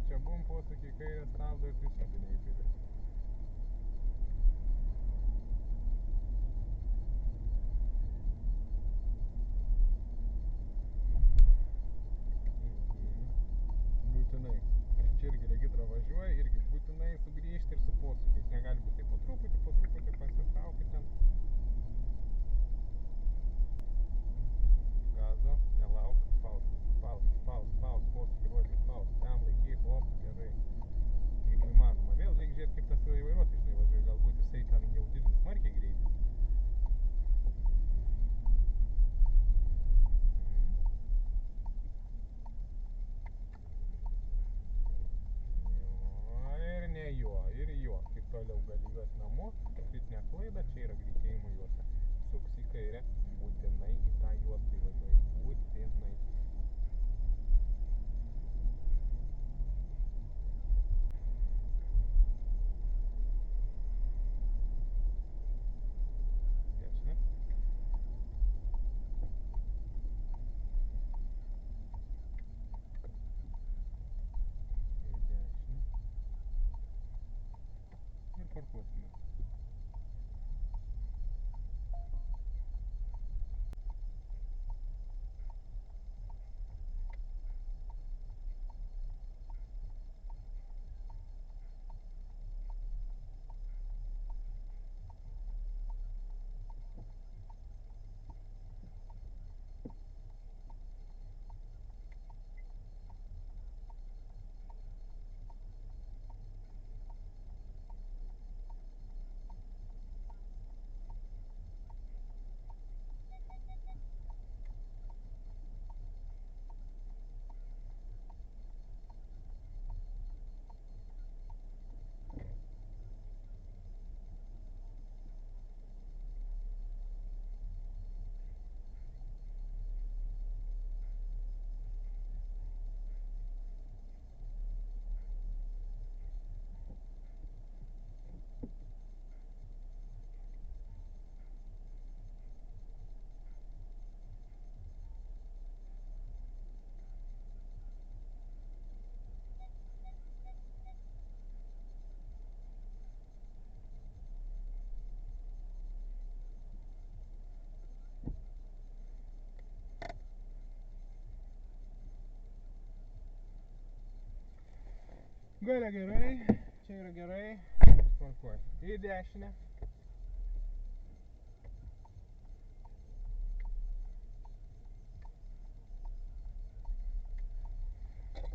čia bum, posūkį į kairę stabdo ir prisubinė į kairę. Būtinai. Čia irgi regitra važiuoja, irgi būtinai sugrįžti ir su posūkiais. Negali būti po truputį pasitraukti ten. Gazo, nelauk, spaus, posūkį ruošti, spaus. Ten laikyk, op, gerai. Jeigu įmanoma. Vėl reikia žiūrėti, kaip tas vairuotojas, žinai, važiuoja. Galbūt jisai ten jau didins smarkiai greitį. Ir juo. Kaip toliau gali juos namo, kritinė klaida, čia yra greitėjimo juosta. Suks į kairę, būtinai į tą juostą įvažiuoji. Būtinai. Dešinė. Ir dešinė. Ir parkuosime. Gale gerai, čia yra gerai, tvarkoj. Į dešinę.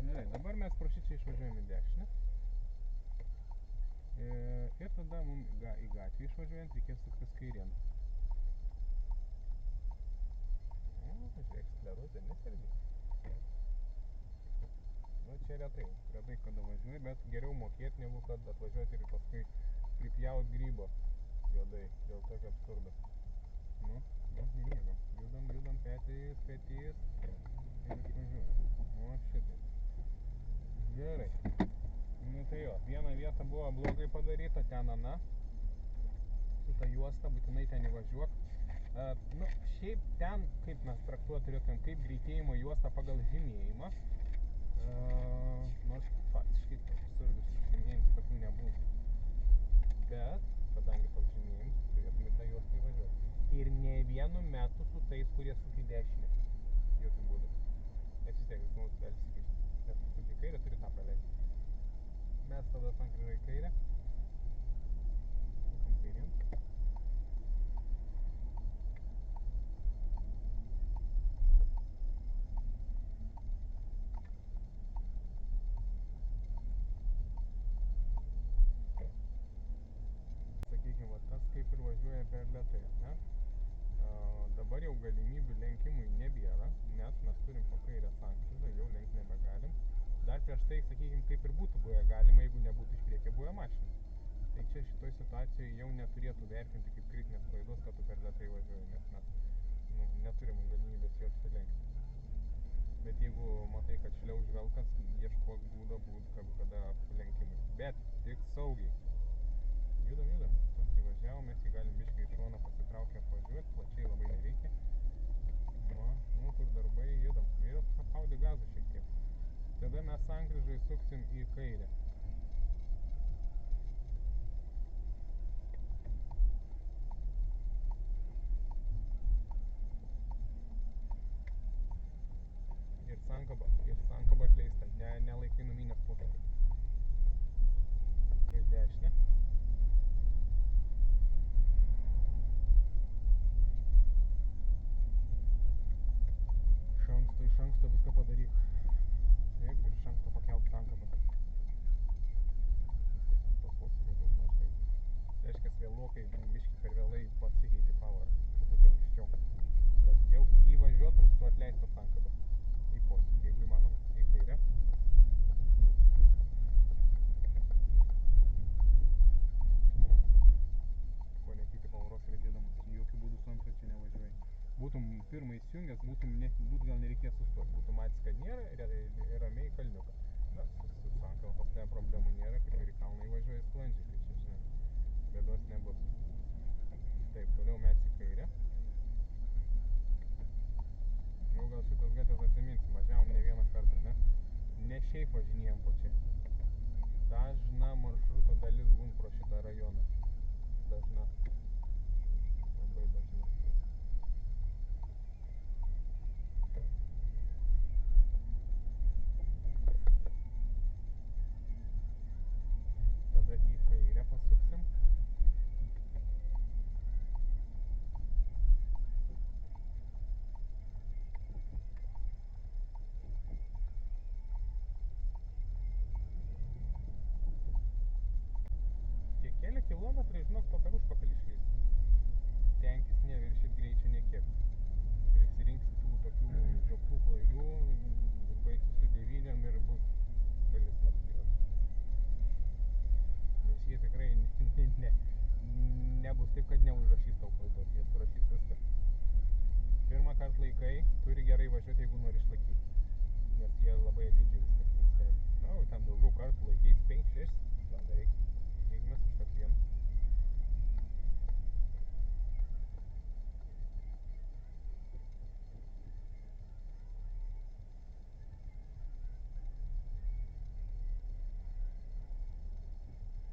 Gerai, dabar mes pro šičia išvažiuojam į dešinę. Ir tada mums į gatvę išvažiuojant reikės suktis kairien. Žiūrėk, sklerozė nesergi. Nu, čia retai kada važiuoji, bet geriau mokėti, negu kad atvažiuoti ir paskui pripjaut grybo juodai, dėl tokio absurdo. Nu, nemiegam. Judam, petys. Ir išvažiuojam. O, šitai. Gerai. Nu, tai jo, viena vieta buvo blogai padaryta, ten ana. Su ta juosta, būtinai ten įvažiuok. Nu, šiaip ten, kaip mes traktuoti turėtumėm, kaip greitėjimo juosta pagal žymėjimą. Nors faktiškai absurdiškas žymėjimas tokių nebuvo. Bet, kadangi toks žymėjimas, turėtume tą juostą įvažiuoti. Ir ne vienu metu su tais, kurie suki dešinę. Jokių būdų. Nes vis tiek, žmogus gali įsikišti. Nes suki į kairę, turi tą praleisti. Mes tada sankryžą į kairę. Sukam kairėm. Sakykime, tas kaip ir važiuoja per lėtai, ne? Dabar jau galimybių lenkimui nebėra, nes mes turim po kairę sankryžą, jau lenkt nebegalim. Dar prieš tai, sakykime, kaip ir būtų buvę galima, jeigu nebūtų iš priekio buvę mašinų. Tai čia šitoj situacijoje jau neturėtų vertinti kaip kritinės klaidos, kad tu per lėtai važiuoji, nes mes neturim galimybės jo apsilenkti. Bet jeigu matai, kad šliauž velkas, ieškok būdo kada aplenkimui. Bet tik saugiai. Judam. Įvažiavom, mes jį galim biškai į šoną pasitraukę apvažiuoti, plačiai labai nereikia. Nu, kur darbai, judam. Ir paspaudi gazą šiek tiek. Tada mes sankryžai suksim pasuksim į kairę. Ir sankaba atleista, nelaikai numinės posūkį. Į dešinę. Iš anksto viską padaryk. Taip, ir iš anksto pakelt sankabą. To posūkio daugmaž taip. Reiškia, vėlokai, biškį per vėlai pasikeiti powerą, truputį anksčiau. Kad jau įvažiuotum su atleista sankaba į posūkį, jeigu įmanoma, į kairę. Ko nekyti pavaros riedėdamas, jokių būdų su antra čia nevažiuoji. Būtum pirmą įsijungęs, būt gal nereikės sustoti, būtum matęs, kad nėra ir ramiai kalniuką. Na, su sankaba pas tave problemų nėra, kaip ir į kalną įvažiuoji sklandžiai, tai čia, žinai, bėdos nebus. Taip, toliau mes į kairę. Jau gal šitas gatvės atsiminsim, važiavom ne vieną kartą, ne? Ne šiaip važinėjom po čia. Dažna maršruto dalis būn pro šitą rajoną. Dažna. Labai dažna. Tada į kairę pasuksim. Tie keli kilometrai, žinok, to per užpakalį išlys. Stenkis neviršyt greičio niekiek. Prisirinksi tų tokių žioplų klaidų, baigsi su 9 ir bus galis apslyvas. Nes jie tikrai nebus taip, kad neužrašys tau klaidos, jie surašys viską. Pirmą kartą laikai, turi gerai važiuoti, jeigu nori išlaikyti. Nes jie labai atidžiai viskas ten stebi. Na, jau ten daugiau kartų laikysi, 5-6, tada reikia. Jeigu mes užteks vienu.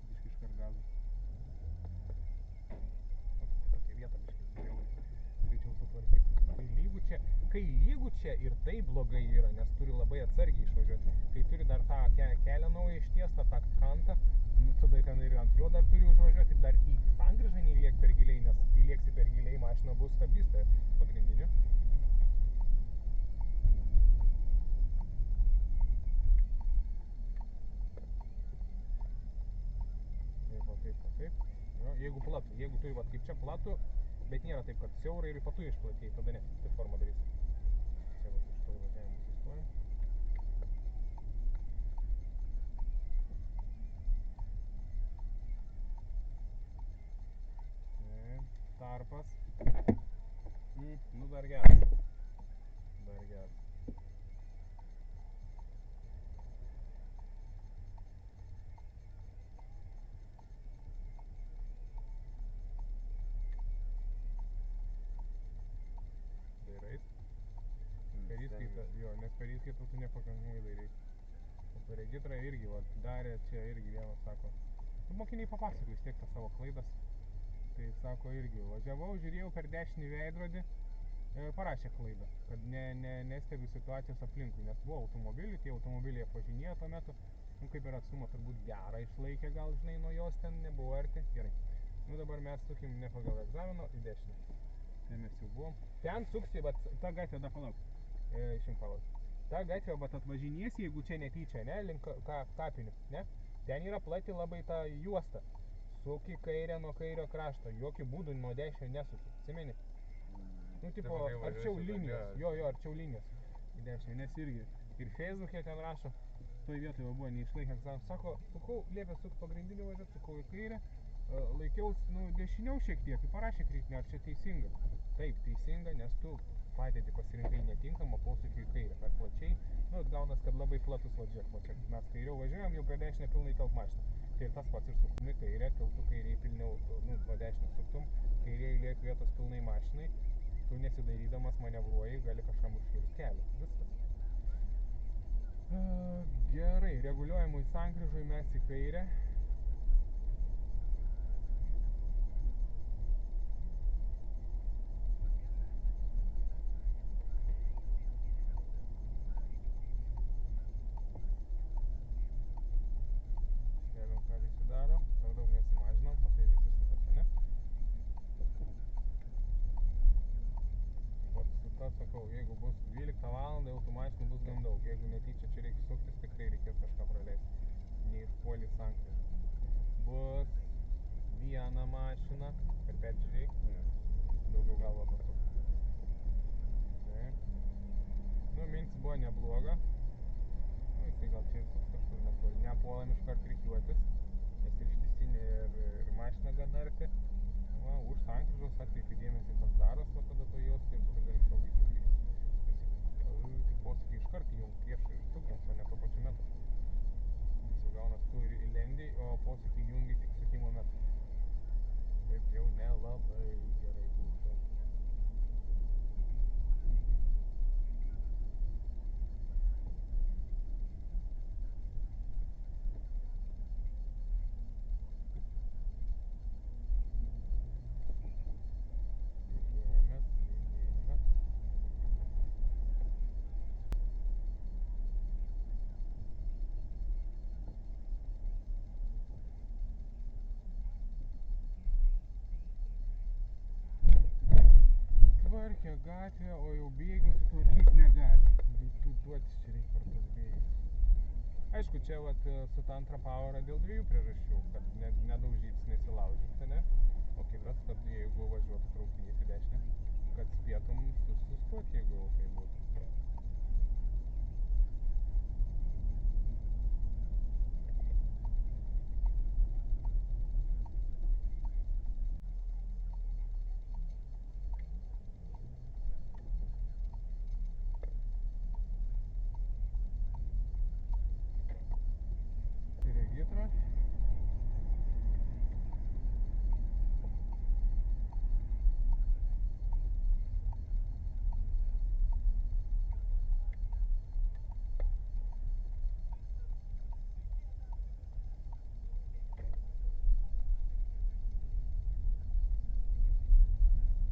Biškį iškart gazą. Tokia vieta biškį geriau greičiau sutvarkyti. Kai lygu čia ir tai blogai yra, nes turi labai atsargiai išvažiuoti. Kai turi dar tą kelią naują ištiestą, tą kantą, tada ten ir ant jo dar turi užvažiuoti, dar į sankryžą neįliek per giliai, nes įlieksi per giliai, mašina bus stabdys, tai pagrindiniu. Taip. Jo, jeigu platu, jeigu turi vat kaip čia platu, bet nėra taip, kad siaurai ir patu išplatėjai, tada ne, taip formą darysi. Čia vat už to įvažiavimą sustojam. Tarpas. Nu dar geras. Dar geras. Dairais. Per įskaitą, jo, nes per įskaitą tu nepakankamai dairiais. O per regitrą irgi, vat, darė čia irgi vienas, sako, mokiniai papasako vis tiek tą savo klaidas. Tai sako irgi, važiavau, žiūrėjau per dešinį veidrodį, parašė klaidą, kad nestebiu situacijos aplinkui, nes buvo automobilių, tie automobiliai apvažinėjo tuo metu, nu kaip ir atstumą turbūt gerą išlaikė, gal žinai, nuo jos ten nebuvo arti, gerai. Nu dabar mes sukim ne pagal egzamino į dešinę. Ten mes jau buvom. Ten suksi, vat, ta gatvė, da palauk, išim palauk. Ta gatvė, vat, atvažinės, jeigu čia netyčia, ne, link kapinių, ne, ten yra plati labai ta juosta. Suki kairę nuo kairio krašto, jokių būdų nuo dešinio nesuki, atsimeni? Nu, tipo, arčiau linijos, jo, arčiau linijos į dešinę, nes irgi ir Facebook'e ten rašo, toj vietoje buvo neišlaikė egzaminą, sako, sukau, liepė sukti pagrindinių važiuoti, sukau į kairę, laikiaus, nu, dešiniau šiek tiek, tai parašė kritinį, ar čia teisinga? Taip, teisinga, nes tu padėtį pasirinkai netinkamą posūkį į kairę, per plačiai, nu, gaunas, kad labai platus važiuok, va čia mes kairiau važiuojam, jau per dešinę pilnai telp mašiną. Tai ir tas pats ir suktum į kairę, tu kairiai pilniau, nu, nuo dešinio suktum, kairiai liek vietos pilnai mašinai, tu nesidairydamas manevruoji, gali kažkam užkirst kelią, viskas. Gerai, reguliuojamui sankryžui mes į kairę. Stebim, ką visi daro. Per daug nesimažinam, o tai visi sukasi, ne? Vat su ta sakau, jeigu bus 12 valandą, jau tų mašinų bus gan daug. Jeigu netyčia čia reikia suktis, tikrai reikės kažką praleisti. Neišpuolį sankryžą. Bus viena mašina. Per peržiūrėjai? Daugiau galvą pasuk. Taip. Nu, mintis buvo nebloga. Nu, jisai gal čia ir suks kažkur netoli. Nepuolam iškart rikiuotis, nes ir ištisinė ir mašina gan arti. Va, už sankryžos atkreipi dėmesį, kas daros, va tada to jos ir tada galim saugiai sugrįžti. Tik posūkį iškart įjung prieš sukdams, o ne tuo pačiu metu. Nes jau gaunas tu ir įlendi, o posūkį įjungi tik sukimo metu. Taip jau nelabai gerai būtų. Tvarkė gatvę, o jau bėgių sutvarkyt negali. Daiktų duotis čia reikia per tos bėgius. Aišku, čia vat su ta antra pavara dėl dviejų priežasčių, kad nedaužytis, nesilaužyt, ne? O kitas, kad jeigu važiuotų traukinys į dešinę, kad spėtum sustot, jeigu jau tai būtų. Regitra.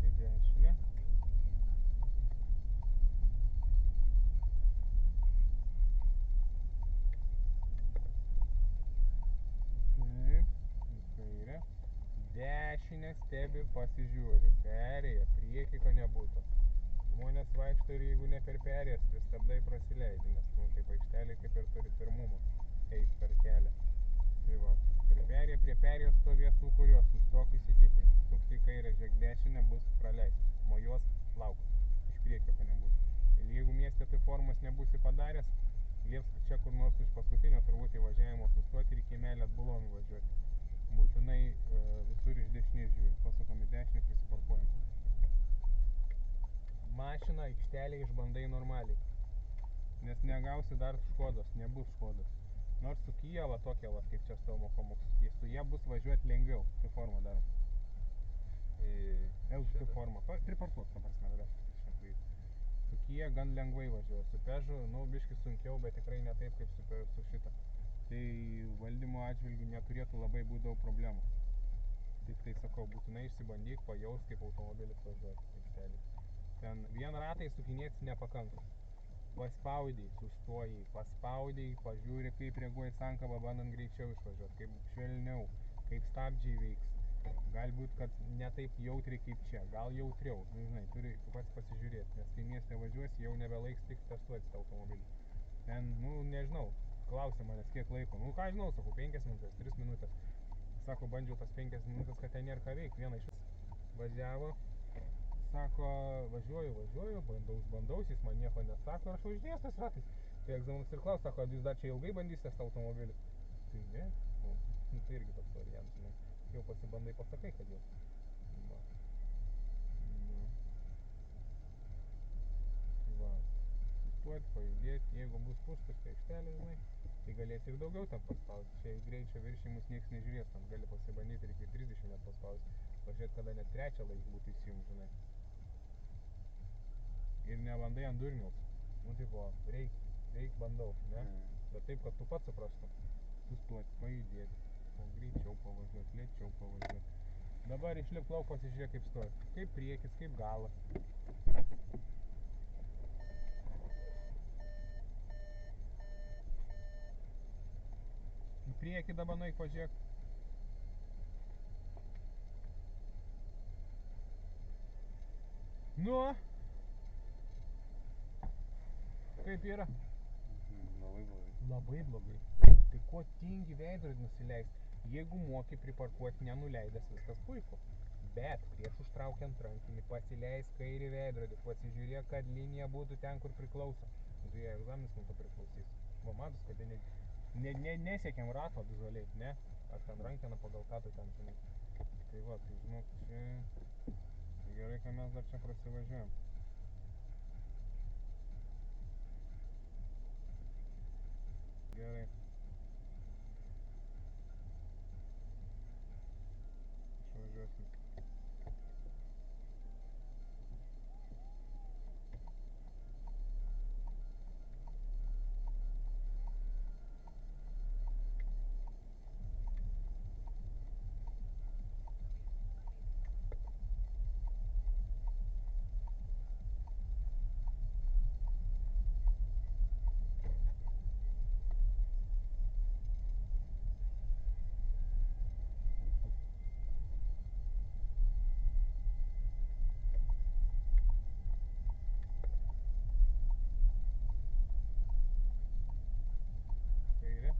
Į dešinę. Taip, į kairę. Dešinę stebi, pasižiūri. Perėja, priekį, ko nebūtų. Žmonės vaikšto ir jeigu ne per perėjas, tai stabdai prasileidi, nes nu, kaip aikštelė kaip ir turi pirmumą eit per kelią. Tai va, per perėją, prie perėjos stovės tų, kurios sustok įsitikink. Sukti į kairę, žiūrėk dešinę, bus praleist. Mojuos, lauk, iš priekio, ko nebus. Ir jeigu mieste tai formas nebūsi padaręs, lieps čia kur nors iš paskutinio turbūt įvažiavimo sustoti ir į kiemelį atbulom įvažiuoti. Būtinai visur iš dešinės žiūri. Pasukam į dešinę, prisiparkuojam. Mašiną aikštelę išbandai normaliai. Nes negausi dar Škodos, nebus Škodos. Nors su Kia va tokia va, kaip čia stovo mokomuks. Su jie bus važiuoti lengviau. Tai formą darom. L2 formą. Priparkuok, ta prasme, reiškia. Su Kia gan lengvai važiuoja. Su Peugeot, nu, biški sunkiau, bet tikrai ne taip kaip su šita. Tai valdymo atžvilgiu neturėtų labai būti daug problemų. Tik tai sakau, būtinai išsibandyk, pajaus, kaip automobilis važiuoja aikštelėj. Ten vien ratai sukinėtis nepakanka. Paspaudei, sustojai, paspaudei, pažiūri, kaip reaguoja sankaba, bandant greičiau išvažiuoti, kaip švelniau, kaip stabdžiai veiks. Galbūt, kad ne taip jautriai kaip čia, gal jautriau, nu, žinai, turi pats pasižiūrėti, nes kai mieste važiuosi, jau nebelaiks tik testuoti tą automobilį. Ten, nu, nežinau, klausia manęs kiek laiko, nu, ką žinau, sakau, 5 minutės, 3 minutės. Sako, bandžiau tas 5 minutės, kad ten nėra ką veik, viena iš važiavo. Sako, važiuoju, bandaus, jis man nieko nesako, ir aš važinėjęs tais ratais. Tai egzaminas ir klaus, sako, jūs dar čia ilgai bandysite tą automobilį? Tai ne, nu, tai irgi toks variantas, žinai. Jau pasibandai, pasakai, kad jau. Va. Nu. Va. Sustuoti, pajudėti, jeigu bus pustuštė aikštelė, žinai, tai galėsi ir daugiau ten paspausti. Čia greičio viršijimus nieks nežiūrės, ten gali pasibandyti ir iki 30 net paspausti. Pažiūrėt, kada net trečią laiką būtų įsijungt, žinai. Ir nebandai ant durniaus. Nu, tipo, reikia. Eik bandau, ne? Bet taip, kad tu pats suprastum. Sustoti, pajudėti, o greičiau pavažiuoti, lėčiau pavažiuoti. Dabar išlip lauk, pasižiūrėk kaip stovi. Kaip priekis, kaip galas. Į priekį dabar nueik pažiūrėk. Nu? Kaip yra? Labai blogai. Labai blogai. Tai ko tingi veidrodį nusileisti? Jeigu moki priparkuoti nenuleidęs, viskas puiku. Bet prieš užtraukiant rankinį pasileis kairį veidrodį, pasižiūrėk, kad linija būtų ten, kur priklauso. Tu jei egzaminas nuo to priklausys. Va, matos, kad nesiekiam rato vizualiai, ne? Ar ten rankeną pagal ką tu ten, žinai. Tai va, tai žinok, čia... Tai gerai, kad mes dar čia prasivažiuojam. Gerai. Išvažiuosim. Kairė.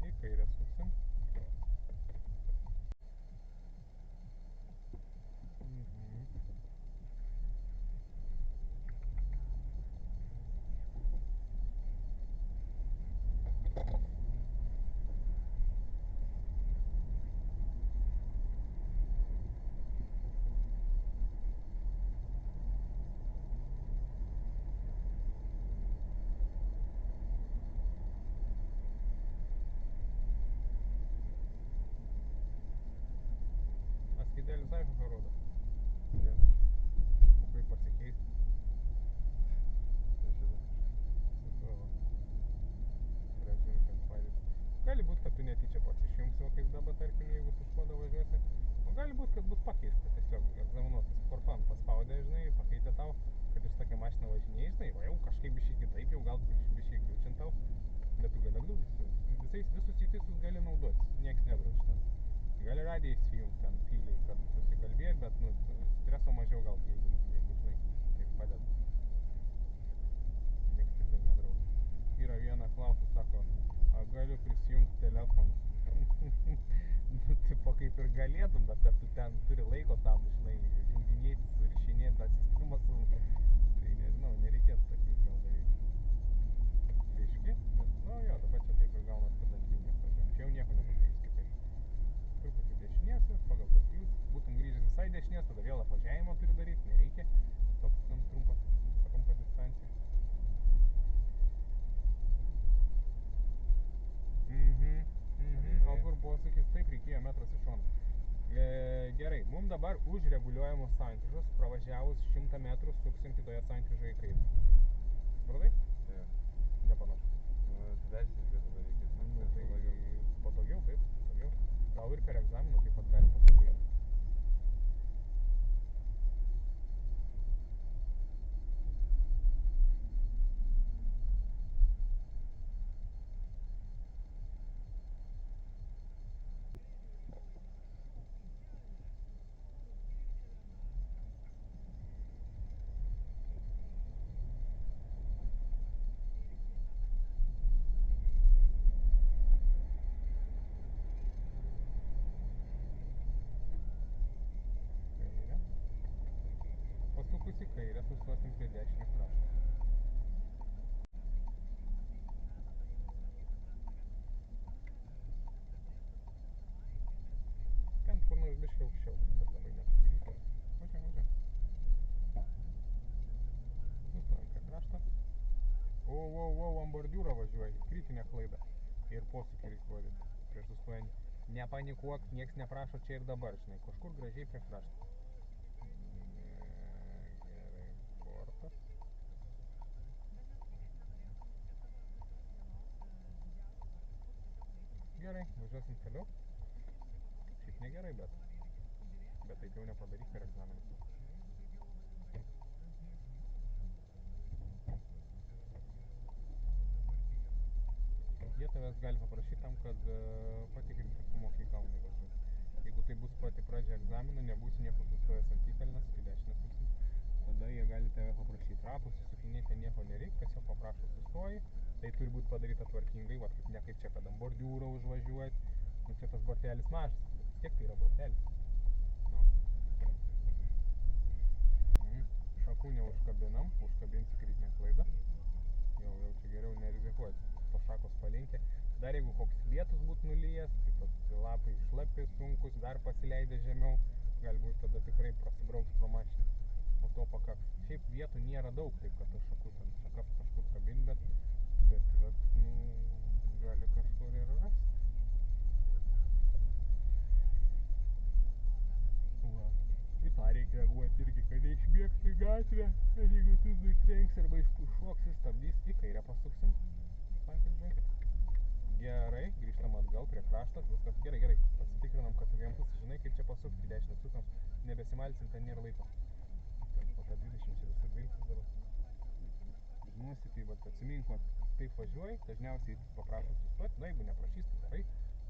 Į kairę suksim. A skaidelis aišku, ką rodo? Ne. O kaip pasikeisti? Tai šitą. Su tuo va. Grąžinti padėtį. Gali būt, kad tu netyčia pats išjungsi, o kaip dabar, tarkim, jeigu tu Škoda važiuosi. O gali būt, kad bus pakeista tiesiog egzaminuotas. For fun paspaudė, žinai, pakeitė tau, kad ir su tokia mašina važinėjai, žinai, o jau kažkaip biškį kitaip, jau gal biškį gliučint tau. Bet tu gali atgal visus įtaisus gali naudotis, nieks nedraudž ten. Gali radiją įsijungt ten tyliai, kad susikalbėt, bet nu, streso mažiau gal, jeigu žinai, kaip padeda. Nieks tikrai nedraudž. Yra viena klausia, sako, ar galiu prisijungti telefoną? Nu, tipo kaip ir galėtum, bet ar tu ten turi laiko tam, žinai, junginėti, surišinėti tą sistemą su... Tai nežinau, nereikėtų tokiais gal daryti. Biški, bet, nu jo, dabar čia taip ir gaunas, kad ant linijos važiuojam. Čia jau nieko nepakeis kitaip. Truputį dešinės, pagal tas kliūtis, būtum grįžęs visai dešinės, tada vėl apvažiavimą turi daryti, nereikia. Toks gan trumpa distancija. O kur posūkis, taip reikėjo metras iš šono. Gerai, mum dabar už reguliuojamos sankryžos, pravažiavus 100 metrų, suksim kitoje sankryžoje į kairę. Supratai? Taip. Nepanašu. Nu, dvesiškai dabar reikės. Nu, tai patogiau, taip, patogiau. Gal ir per egzaminą taip pat gali patogiai. Pasukus į kairę, sustosim prie dešinio krašto. Ant bordiūro važiuoji, kritinė klaida. Ir posūkį reikia rodyti prieš sustojant. Nepanikuok, nieks neprašo čia ir dabar, žinai, kažkur gražiai prie krašto. Gerai, portas. Gerai, važiuosim toliau. Šiaip negerai, bet taip jau nepadaryk per egzaminą. Jie tavęs gali paprašyti tam, kad patikrinti, kad tu mokai kalną įvažiuoti. Jeigu tai bus pati pradžia egzamino, nebūsi niekur sustojęs ant įkalnės, į dešinę suksim, tada jie gali tave paprašyti. Ratus susukinėti nieko nereikia, tiesiog paprašo sustoji. Tai turi būti padaryta tvarkingai, va, ne kaip čia, kad ant bordiūro užvažiuoti. Nu, čia tas bortelis mažas, bet vis tiek tai yra bortelis. Nu. Šakų neužkabinam, užkabinsi kritinę klaidą. Jau čia geriau nerizikuoti. Tos šakos palinkia. Dar jeigu koks lietus būtų nulijęs, tai tos lapai šlapi, sunkus, dar pasileidė žemiau, galbūt tada tikrai prasibrauks pro mašiną. O to pakaks. Šiaip vietų nėra daug, taip kad tas šakas kažkur kabint, bet gali kažkur ir rasti. Va. Į tą reikia reaguoti irgi, kad neišbėgtų į gatvę, bet jeigu tu nutrenks arba iššoksi, stabdys, į kairę pasuksim. Gerai, grįžtam atgal prie krašto, viskas gerai. Pasitikrinam, kad vienpusį žinai, kaip čia pasukti, dešinę sukam, nebesimalsim, ten nėra laiko. Ten po tą 20 čia visą 12 dabar. Žinosi, tai vat atsimink, vat, taip važiuoji, dažniausiai paprašo sustoti, na jeigu neprašys, tai gerai,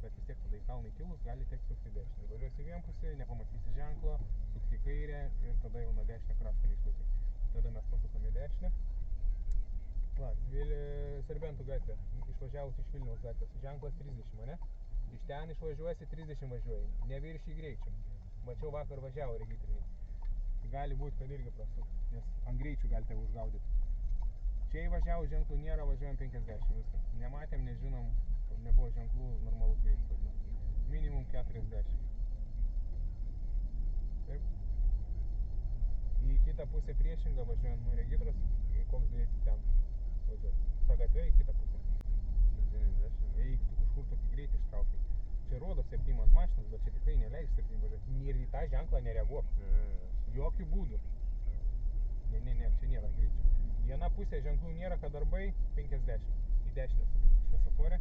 bet vis tiek tada į kalną kilus gali tiek sukti dešinę. Važiuosi vienpusį, nepamatysi ženklo, suksi į kairę ir tada jau nuo dešinio krašto neišlaikai. Tada mes pasukam į dešinę. Va, Serbentų gatvė, išvažiavus iš Vilniaus gatvės, ženklas 30, ane? Iš ten išvažiuosi, 30 važiuoji, neviršy greičių. Mačiau vakar važiavo regitriniai. Gali būti, kad irgi prasuks, nes ant greičių galite užgaudyti. Čia įvažiavus ženklų nėra, važiuojam 50, viskas. Nematėm, nežinom, nebuvo ženklų, normalus greitis vadinam. Minimum 40. Taip. Į kitą pusę priešingą važiuojant nuo regitros, koks greitis ten važiuoti. Ta gatvė į kitą pusę. 70. Eik, tu kažkur tokį greitį ištraukiai. Čia rodo 7 ant mašinos, bet čia tikrai neleidži 7 važiuoti. Ir į tą ženklą nereaguok. Jokių būdų. Ne, čia nėra greičio. Viena pusė ženklų nėra, kad darbai 50. Į dešinę suksim šviesoforę.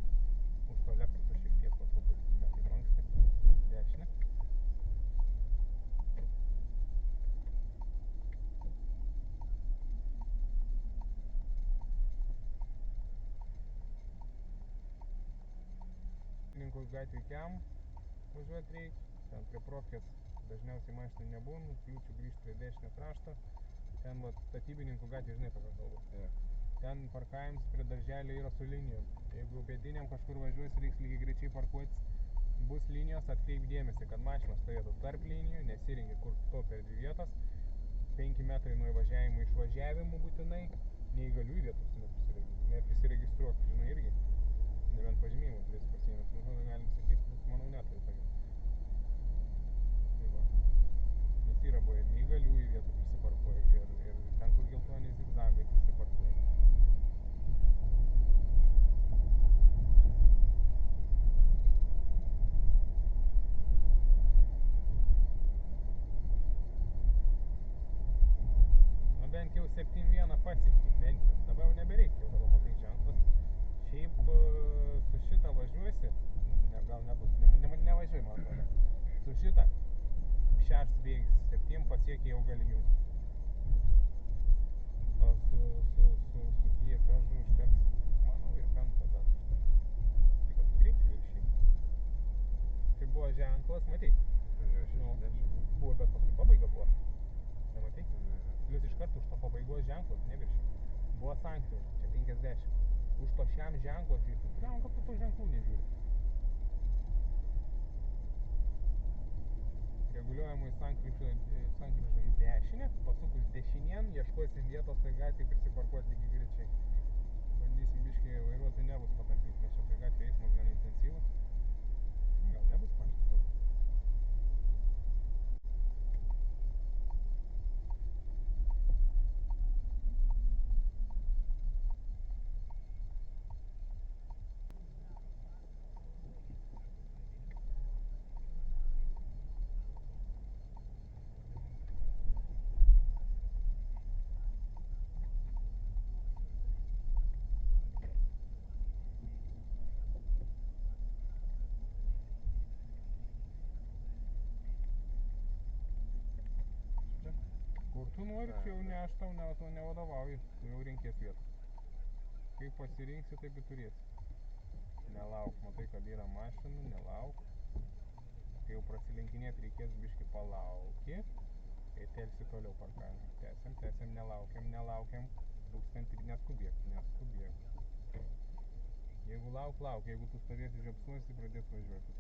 Už to leksuso šiek tiek po truputį, ne taip anksti. Dešinę. Gatvė kiam važiuoti reikia, ten prie Profkės dažniausiai mašinų nebūna, kliūčių grįžti prie dešinio krašto, ten vat statybininkų gatvė, žinai apie ką kalbu. Ten parkavimas prie darželio yra su linijom, jeigu pietiniam kažkur važiuosi, reiks lygiai greičiai parkuotis, bus linijos, atkreip dėmesį, kad mašinos stovėtų tarp linijų, nesirengi kur to per 2 vietas, 5 metrai nuo įvažiavimo išvažiavimų būtinai, neįgaliųjų vietos neprisiregistruok, žinai irgi. Nebent pažymėjimų turėsi pasiėmęs, nu tada galim sakyti, manau neturi tokio. Tai va. Nes yra buvo ir neįgaliųjų vietų prisiparkuoja, ir ten, kur geltoni zigzagai prisiparkuoja. Na bent jau 7-1 pasiekti, bent jau. Dabar jau nebereikia, jau dabar matai ženklas. Šiaip su šitą važiuosi, gal nebus, nevažiuoji man atrodo. Su šitą 6 bėgis, 7 pasiekia jau gali jungti. O su Kia Peugeot užteks, manau, ir 5 dar užteks. Tik kad greitį viršį. Tai buvo ženklas, matei? Nu, buvo, bet paskui pabaiga buvo. Nematei? Plius iš karto už to pabaigos ženklas, neviršį. Buvo sankcijų, čia 50. Už to šiam ženklo, tai gal kad tu to ženklų nežiūri. Reguliuojamai sankryžo į dešinę, pasukus dešinėn, ieškosi vietos, tai gatvėj prisiparkuoti lygiai greičiai. Bandysim biškį vairuotojų nervus patampyti, nes čia tai gatvė eismas gana intensyvus. Gal nebus pačios daug. tu nori, čia jau ne aš tau nevadovauju, tu jau renkės vietą. Kaip pasirinksi, taip ir turėsi. Nelauk, matai, kad yra mašinų, nelauk. Kai jau prasilenkinėt reikės biški palauki. Kai telsi toliau parkavimą. Tęsiam, nelaukiam. Neskubėk. Jeigu lauk, jeigu tu stovėsi žiopsuosi, pradės važiuoti.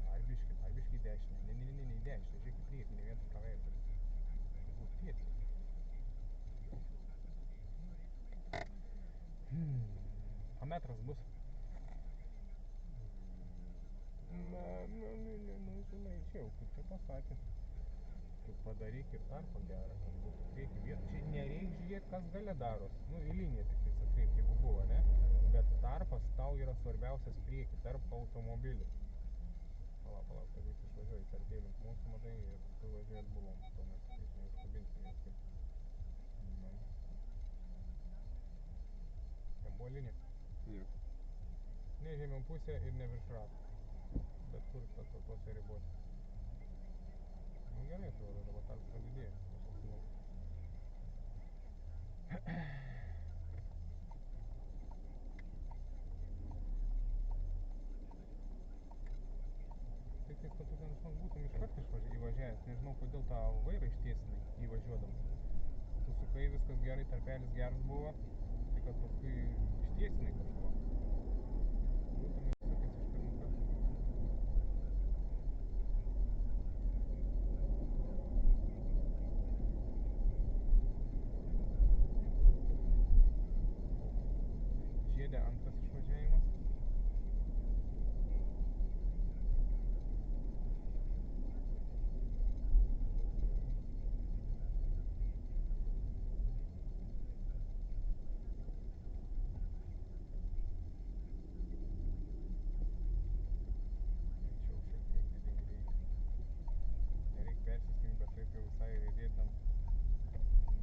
Dar biški į dešinę. Ne į dešinę, žiūrėk į priekį, ne vien praveidus. Turbūt tiesiai. O metras bus? Žinai, čia jau, kaip čia pasakė. Tu padaryk ir tarpą gerą, kad būtų priekį vietą. Čia nereik žiūrėt, kas gale daros. Nu, į liniją tik tai atkreip, jeigu buvo, ne? Bet tarpas tau yra svarbiausias priekį, tarp automobilių. Palauk, tegu jis išvažiuoja, jis artėja link mūsų, matai, ir tu važiuoji atbulom tuo metu, tai neužkabinsim jos kaip. Nu. Ten buvo linija? Jo. Ne žemiau pusė ir ne virš ratų. Bet kur tose ribose. Nu gerai atrodo, dabar tarpas padidėjo. Tiktais, kad tu ten būtum iškart įvažiavęs, nežinau kodėl tą vairą ištiesinai įvažiuodamas. Susukai, viskas gerai, tarpelis geras buvo, tai kad paskui ištiesinai kažko. Būtum įsukęs iš pirmų kartų. Žiedė antras išvažiavimas. Persislinkt, bet taip jau visai riedėt ten,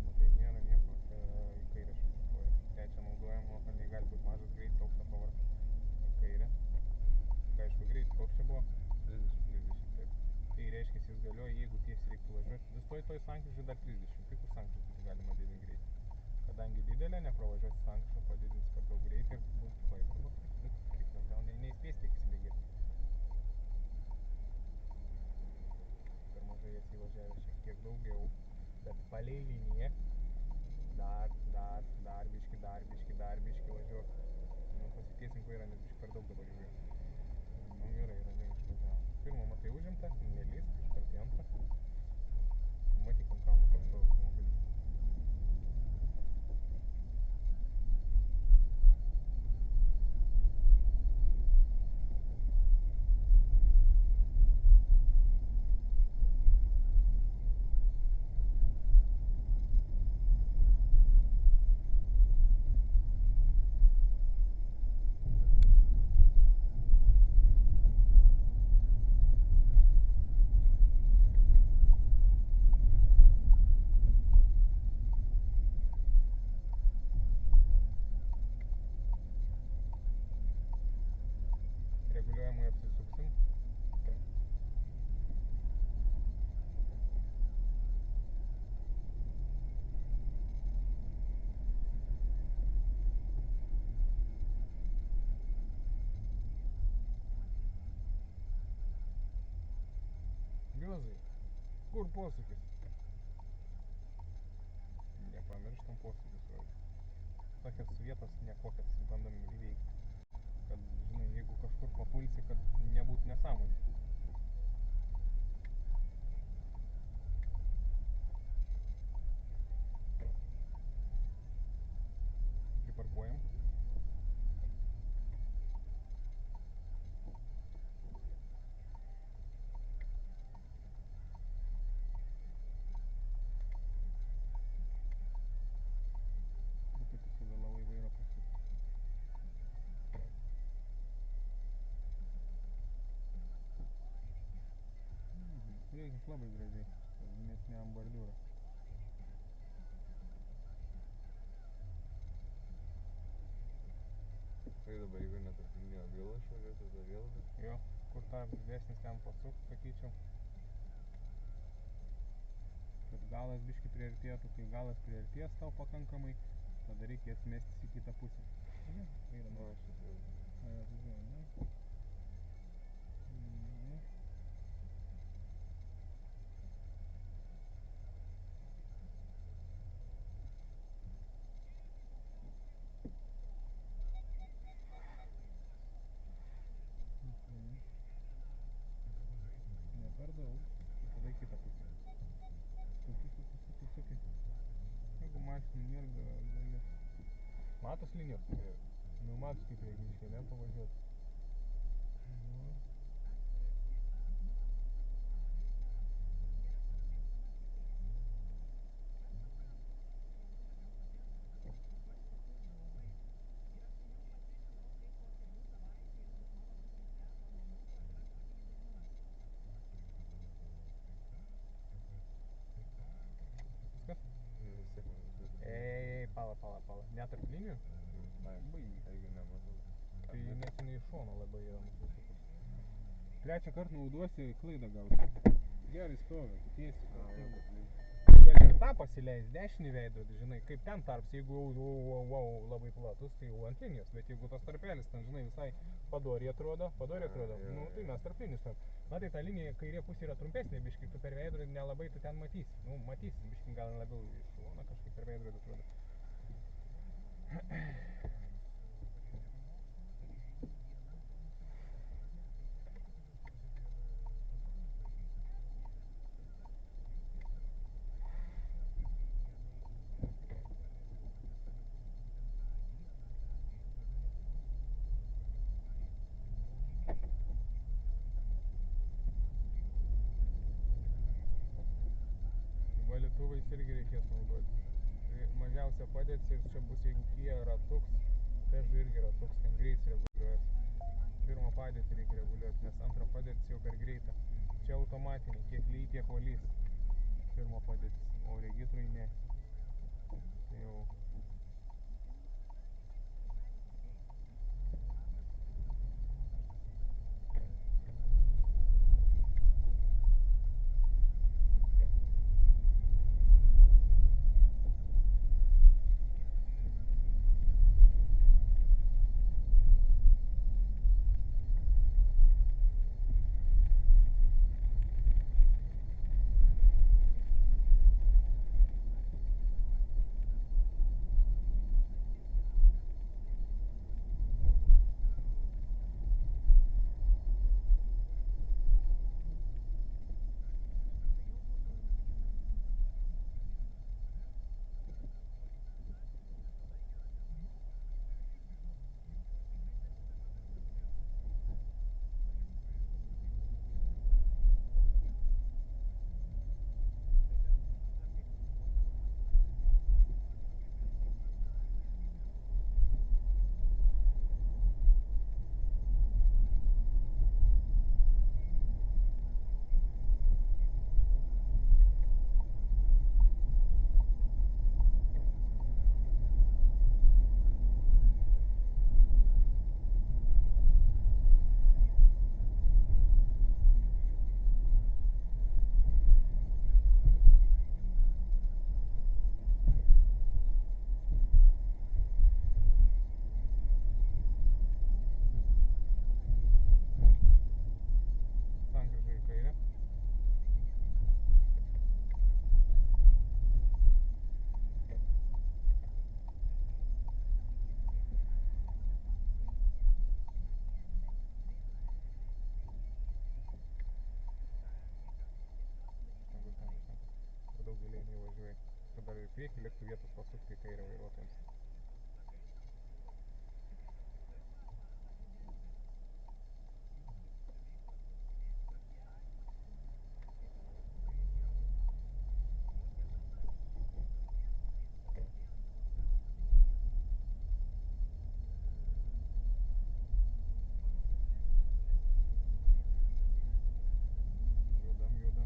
matai, nėra nieko, čia į kairę aš sustoju. Trečią naudojam, nuokalniai gali būti mažas greitis, aukštą pavarą į kairę. Tik aišku, greitis koks čia buvo? 30, taip. Tai reiškia, jis galioja, jeigu tiesiai reiktų važiuoti. Vis toj sankryžai dar 30, tik už sankryžos galima didinti greitį. Kadangi didelė, nepravažiuosi sankryžą, padidinsi per daug greitį ir bus klaidos. Kaip nes gal neįspės tiek įsibėgėti. Per mažai esi įvažiavęs šiek tiek daugiau, bet palei liniją dar biški važiuok. Nu, pasitiesink vairą, nes biški per daug dabar jau yra. Nu gerai, ramiai išvažiavom. Pirmą matai užimta, nelįsk, iškart į antrą. Matyk ant kalno toks automobilis. Reguliuojamai apsisuksim. Juozai, kur posūkis? Nepamirštam posūkis. Tokias vietas nekokias bandom įveikti. Kad, žinai, jeigu kažkur papulsi, kad nebūtų nesąmonė. Priparkuojam. Priekis labai gražiai, net ne ant bordiūro. Tai dabar jeigu netarpinio atgal išvažiuoti, tada vėl bus? Jo, kur tarp didesnis ten pasuk, sakyčiau. Kad galas biški priartėtų, kai galas priartės tau pakankamai, tada reikės mestis į kitą pusę. Ja, Nu, aš jau. Ne per daug, tada į kitą pusę. Suki. Jeigu mašinų nėra, gali... Matos linijos? Nu, matos kaip reikia iškai, ne, pavažiuoti. Viskas? Ei, pala. Ne tarp linijų? Taigi nematau. Tai nes jinai iš šono labai yra nusisukus. Trečią kartą nauduosi, klaidą gausi. Gerai stovi, tiesiai. Gali ir tą pasileist, dešinį veidrodį, žinai, kaip ten tarps, jeigu labai platus, tai jau ant linijos, bet jeigu tas tarpelis ten, žinai, visai padoriai atrodo, nu tai mes tarp linijos tarp. Na tai ta linija kairė pusė yra trumpesnė, biškai tu per veidrodį nelabai tu ten matysi, nu matysi, biškai gal labiau iš šoną kažkaip per veidrodį atrodo. Valytuvais irgi reikės naudoti. Mažiausia padėtis ir čia bus, jeigu Kia ratuks, Peugeot irgi ratuks, ten greitis reguliuojas. Pirmą padėtį reikia reguliuoti, nes antrą padėtis jau per greitą. Čia automatinė, kiek lyj, tiek valys. Pirma padėtis, o regitrui ne. Tai jau... Dar ir priekį liktų vietos pasukti į kairę vairuotojams.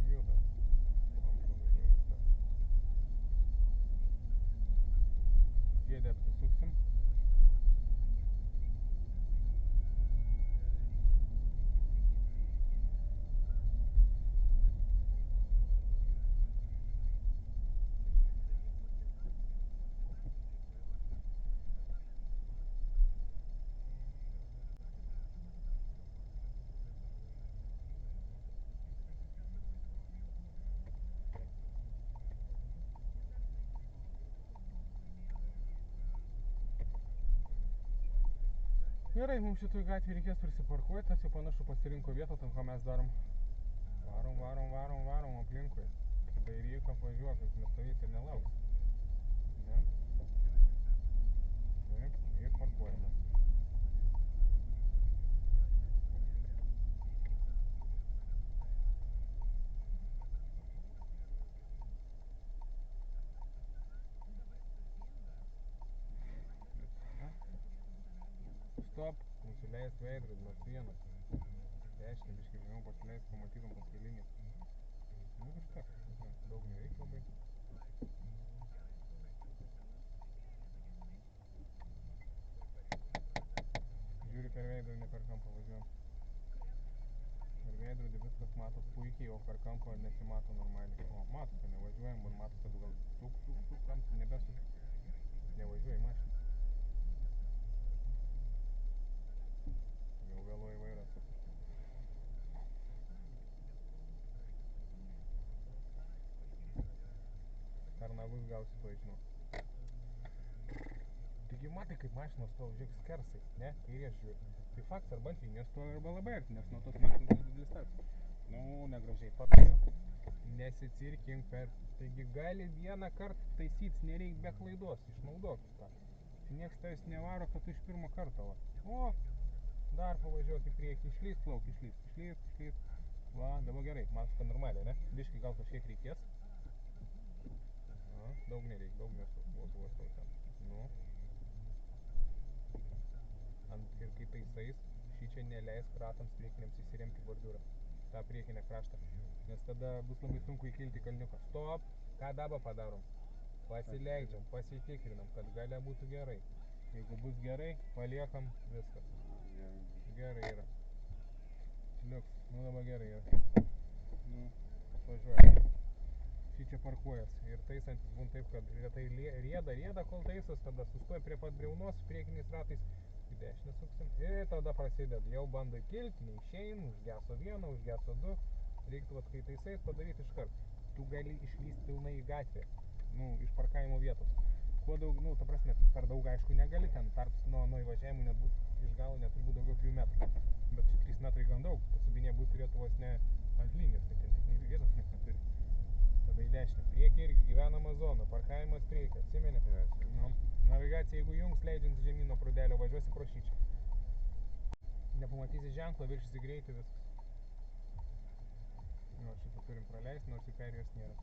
Judam. Gerai, mums šitoj gatvėje reikės prisiparkuoti, tas jau panašu pasirinko vietą, tam ką mes darom. Varom aplinkui. Dairyk, apvažiuok, juk nestovėk ir nelauks. Ne? Taip, ir parkuojame. Stop, nusileis veidrodį, nors vienas. Dešinį biškį žemiau pasileis, pamatytum pasaulinį. Nu ir užteks, daug nereikia labai. Žiūri per veidrodį, ne per kampą važiuojam. Per veidrodį viskas matos puikiai, o per kampą nesimato normaliai. O, matosi, nevažiuojam, man matos, kad gal suk, kampą nebesuk. Nevažiuoji mašiną. Jau vėluoji vairas. Per nagus gausi to žinau. Taigi matai, kaip mašinos stovi, žiūrėk, skersai, ne? Kairės žiūri. Tai faktas, arba ant linijos stovi, arba labai arti, nes nuo tos mašinos bus didelis tarpas. Nu, negražiai, pataisam. Nesicirkink per... Taigi gali vieną kartą taisytis, nereik be klaidos, išnaudok tą. Nieks tavęs nevaro, kad tu iš pirmo karto, va. O, dar pavažiuok į priekį, išlys, plauk, išlys. Va, dabar gerai, matos, kad normaliai, ne? Biškai gal kažkiek reikės. Daug nereik, daug nesu, vos ten. Nu. Ir kai taisais, šičia neleisk ratams priekiniams įsiremti bordiūrą. tą priekinę kraštą, nes tada bus labai sunku įkilti kalniuką. Stop, ką dabar padarom? Pasileidžiam, pasitikrinam, kad gale būtų gerai. Jeigu bus gerai, paliekam viskas. Gerai yra. Liuks, nu dabar gerai yra. Nu, važiuojam. Šičia parkuojas ir taisantis būn taip, kad retai rieda, kol taisas, tada sustoja prie pat briaunos, priekiniais ratais, į dešinę suksim ir tada prasideda. Jau bando kilti, neišein, užgeso vieną, užgeso du. Reiktų, kai taisais, padaryti iškart. Tu gali išlysti pilnai į gatvę, nu, iš parkavimo vietos. Kuo daug, nu, ta prasme, per daug aišku negali, ten tarps nuo įvažiavimų net būt iš galo neturi būt daugiau 3 metrų. Bet čia 3 metrai gan daug, ta subinė būt turėtų vos ne ant linijos, tai ten tik nei vietos net neturi. Tada į dešinę. Priekį irgi gyvenama zona, parkavimas priekį, atsimeni? Nu, navigacija, jeigu jungs, leidžiantis žemyn nuo prūdelio, važiuosi pro šičia. Nepamatysi ženklą, viršysi greitį, viskas. Nu, šitą turim praleisti, nors į perėjos nėra.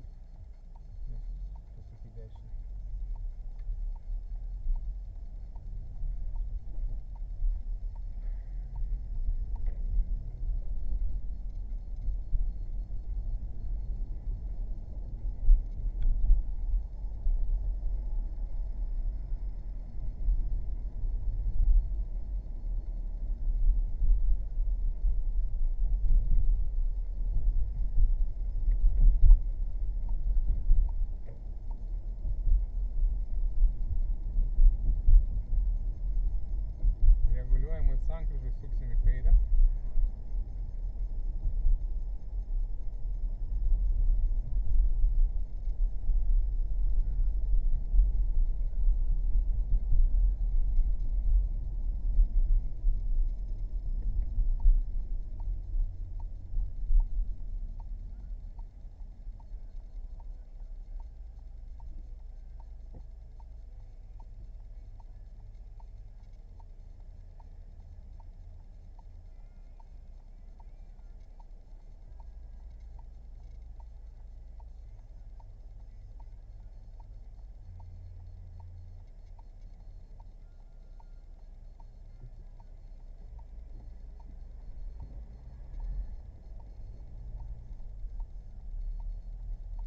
Nes tu suki dešinę. Reguliuojamai sankryžai suksim į kairę.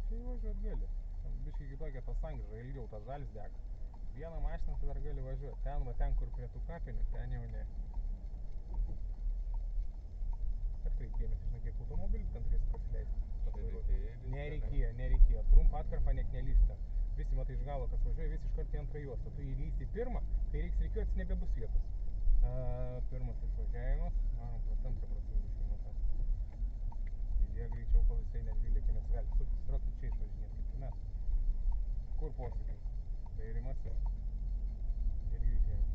Čia įvažiuot gali. Ten biškai kitokia ta sankryža, ilgiau tas žalis dega. Vieną mašiną tai dar gali važiuoti. Ten, kur prie tų kapinių, ten jau ne. Atkreip dėmesį, žinai, kiek automobilių ten turėsi pasileisti. Nereikėjo. Trumpą atkarpą net nelįsti ten. Visi matai iš galo, kas važiuoja, visi iškart į antrą juostą. Tu įlysi į pirmą, kai reiks rikiuotis, nebebus vietos. Pirmas išvažiavimas, varom procentą biškai nuo ten. Judėjo greičiau, kol jisai nedvilėkė, nes gali suktis ratu čia išvažinėti kaip mes. Kur posūkiai? Dairimasis ir greitėjimas.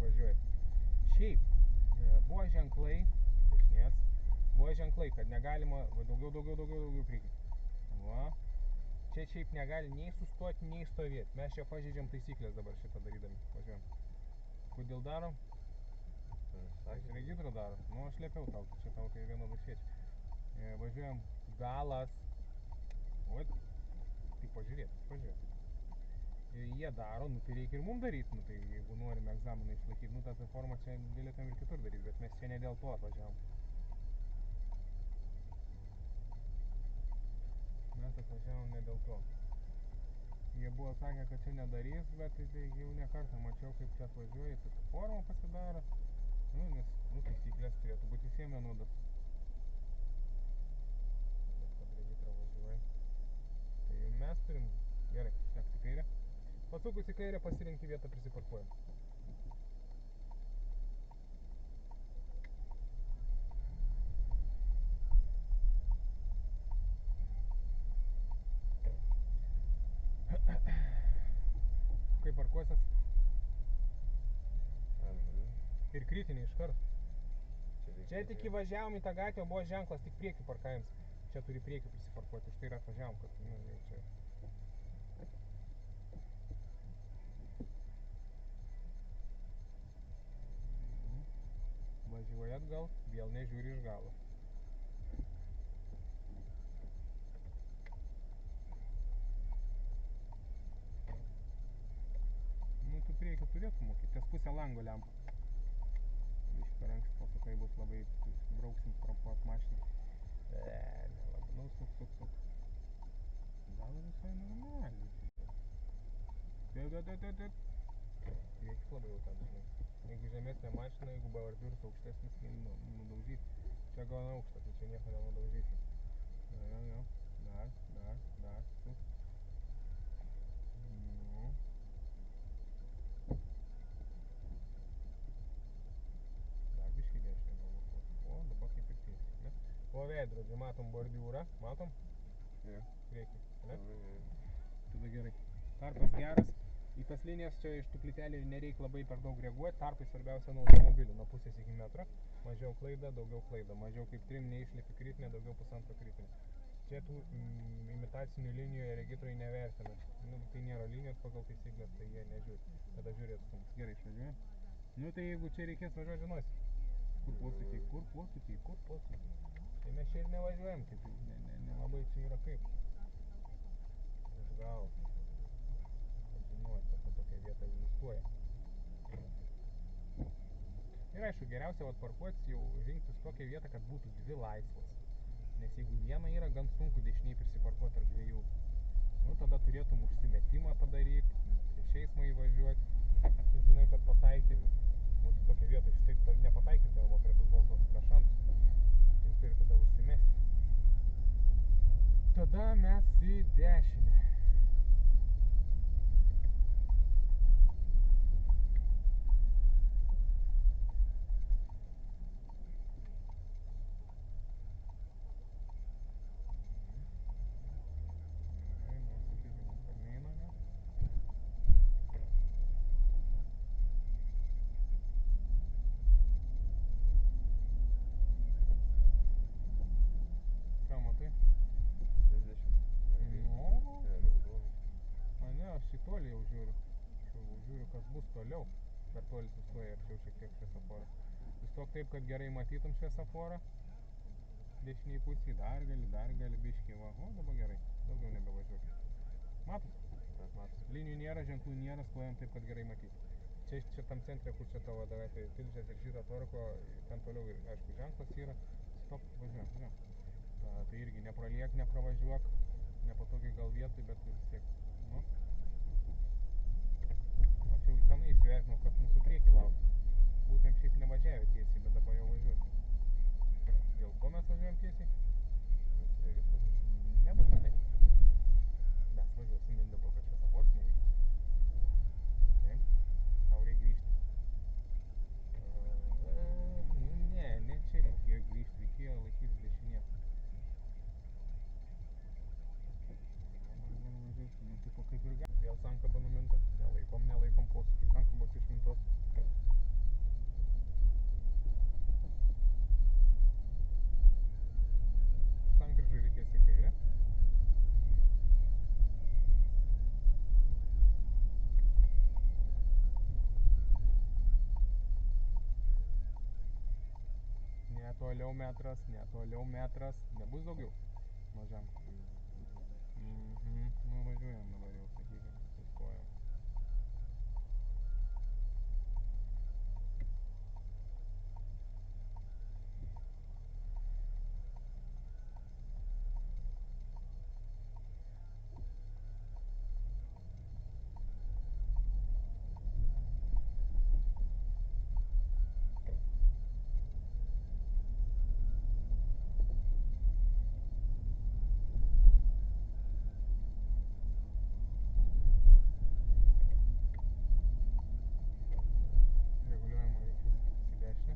važiuoji. Šiaip, buvo ženklai, dešinės, buvo ženklai, kad negalima daugiau prieki. Va. Čia šiaip negali nei sustoti, nei stovėti. Mes čia pažeidžiam taisyklės dabar šitą darydami. Važiuojam. Kodėl darom? Regitra daro. Nu, aš liepiau tau, čia tau tai vienodai šviečia. Važiuojam galas. Vat. Tai pažiūrėt. Jie daro, nu tai reikia ir mum daryti, nu tai jeigu norime egzaminą išlaikyti, nu tą formą čia galėtume ir kitur daryti, bet mes čia ne dėl to atvažiavom. Mes atvažiavom ne dėl to. Jie buvo sakę, kad čia nedarys, bet tai jau ne kartą mačiau, kaip čia atvažiuoja, tai formą pasidaro. Nu, nes taisyklės turėtų būti visiems vienodas. Bet kad regitra važiuoja. Tai mes turim, gerai, sekti kairę. Pasukus į kairę pasirinkti vietą prisiparkuojam. Kaip parkuosis? Ir kritinį iš karto. Čia tik įvažiavom į tą gatvę, buvo ženklas, tik priekių parkavimas. Čia turi priekių prisiparkuoti, už tai ir atvažiavom, kad jau čia. Važiuoja atgal, vėl nežiūri iš galo. Nu, tu priekių turėtų mokyti, ties pusę lango lempa. Iš per anksti pasukai bus labai, brauksim pro mašiną. Nelabai, nu, suk. Gal visai normaliai. Priekis labai jau ten, žinai. Jeigu žemesnė mašina, jeigu bavardiūris aukštesnis, tai nudaužyti. Čia gana aukšta, tai čia nieko nenudaužysi. Jo. Dar, suk. Nu. Dar biškai dešinę galvos. O, dabar kaip ir tiesiai, ne? Po veidrodžiu matom bordiūrą, matom? Jo. Priekį, ne? Tada gerai. Tarpas geras. Į tas linijas čia iš tų plytelių nereik labai per daug reaguoti. Tarpai svarbiausia nuo automobilių, nuo pusės iki metro. Mažiau klaida, daugiau klaida. Mažiau kaip 3 neišlipi kritinė, daugiau pusantro kritinė. Čia tų imitacinių linijų regitrai nevertina. Nu, tai nėra linijos pagal taisyklės, tai jie nežiūri. Tada žiūri atstumus. Gerai, išvažiuoja. Nu, tai jeigu čia reikės važiuoti, žinosi. Kur posūkiai. Tai mes čia ir nevažiuojam, taip nelabai čia yra kaip. Iš gal. Žinoti, kad tokia vieta egzistuoja. Ir aišku, geriausia parkuotis jau rinktis tokią vietą, kad būtų dvi laisvas. Nes jeigu viena yra gan sunku dešiniai prisiparkuoti tarp dviejų, nu tada turėtum užsimetimą padaryti, prieš eismą įvažiuoti, žinai, kad pataikyti. Nu, tokia vieta šitaip nepataikytų, o prie tos baltos be šansų. Tai turi tada užsimesti. Tada mes į dešinę. Toli jau žiūriu, kas bus toliau. Per toli sustoja arčiau šiek tiek šviesaforą. Sustok taip, kad gerai matytum šviesaforą. Dešiniai pusėje dar gali biškį. Va, o dabar gerai, daugiau nebevažiuok. Matos? Matos. Linijų nėra, ženklų nėra, stojam taip, kad gerai matyti. Čia tam centre, kur čia tavo davai, tai Tilžės ir šitą tvarko, ten toliau ir, aišku, ženklas yra. Stop, važiuojam. Tai irgi nepraliek, nepravažiuok. Nepatogiai gal vietoj, bet vis tiek. Nu. Aš jau senai įsivertinau, kas mūsų priekį laukia. Būtum šiaip nevažiavę tiesiai, bet dabar jau važiuosim. Dėl ko mes važiuojam tiesiai? Nebūtinai. Mes važiuosim vien dėl to, kad šviesofors neveikia. Taip. Tau reikia grįžti. Ne čia reikėjo grįžti, reikėjo laikyti dešinės. Nu, tipo kaip ir gal. Vėl sankaba numinta. Nelaikom posūkį sankabos išmintos. toliau metras, ne toliau metras, nebus daugiau nuo ženklo. Nu važiuojam dabar jau, sakykim, sustojam. Reguliuojama reikia į dešinę.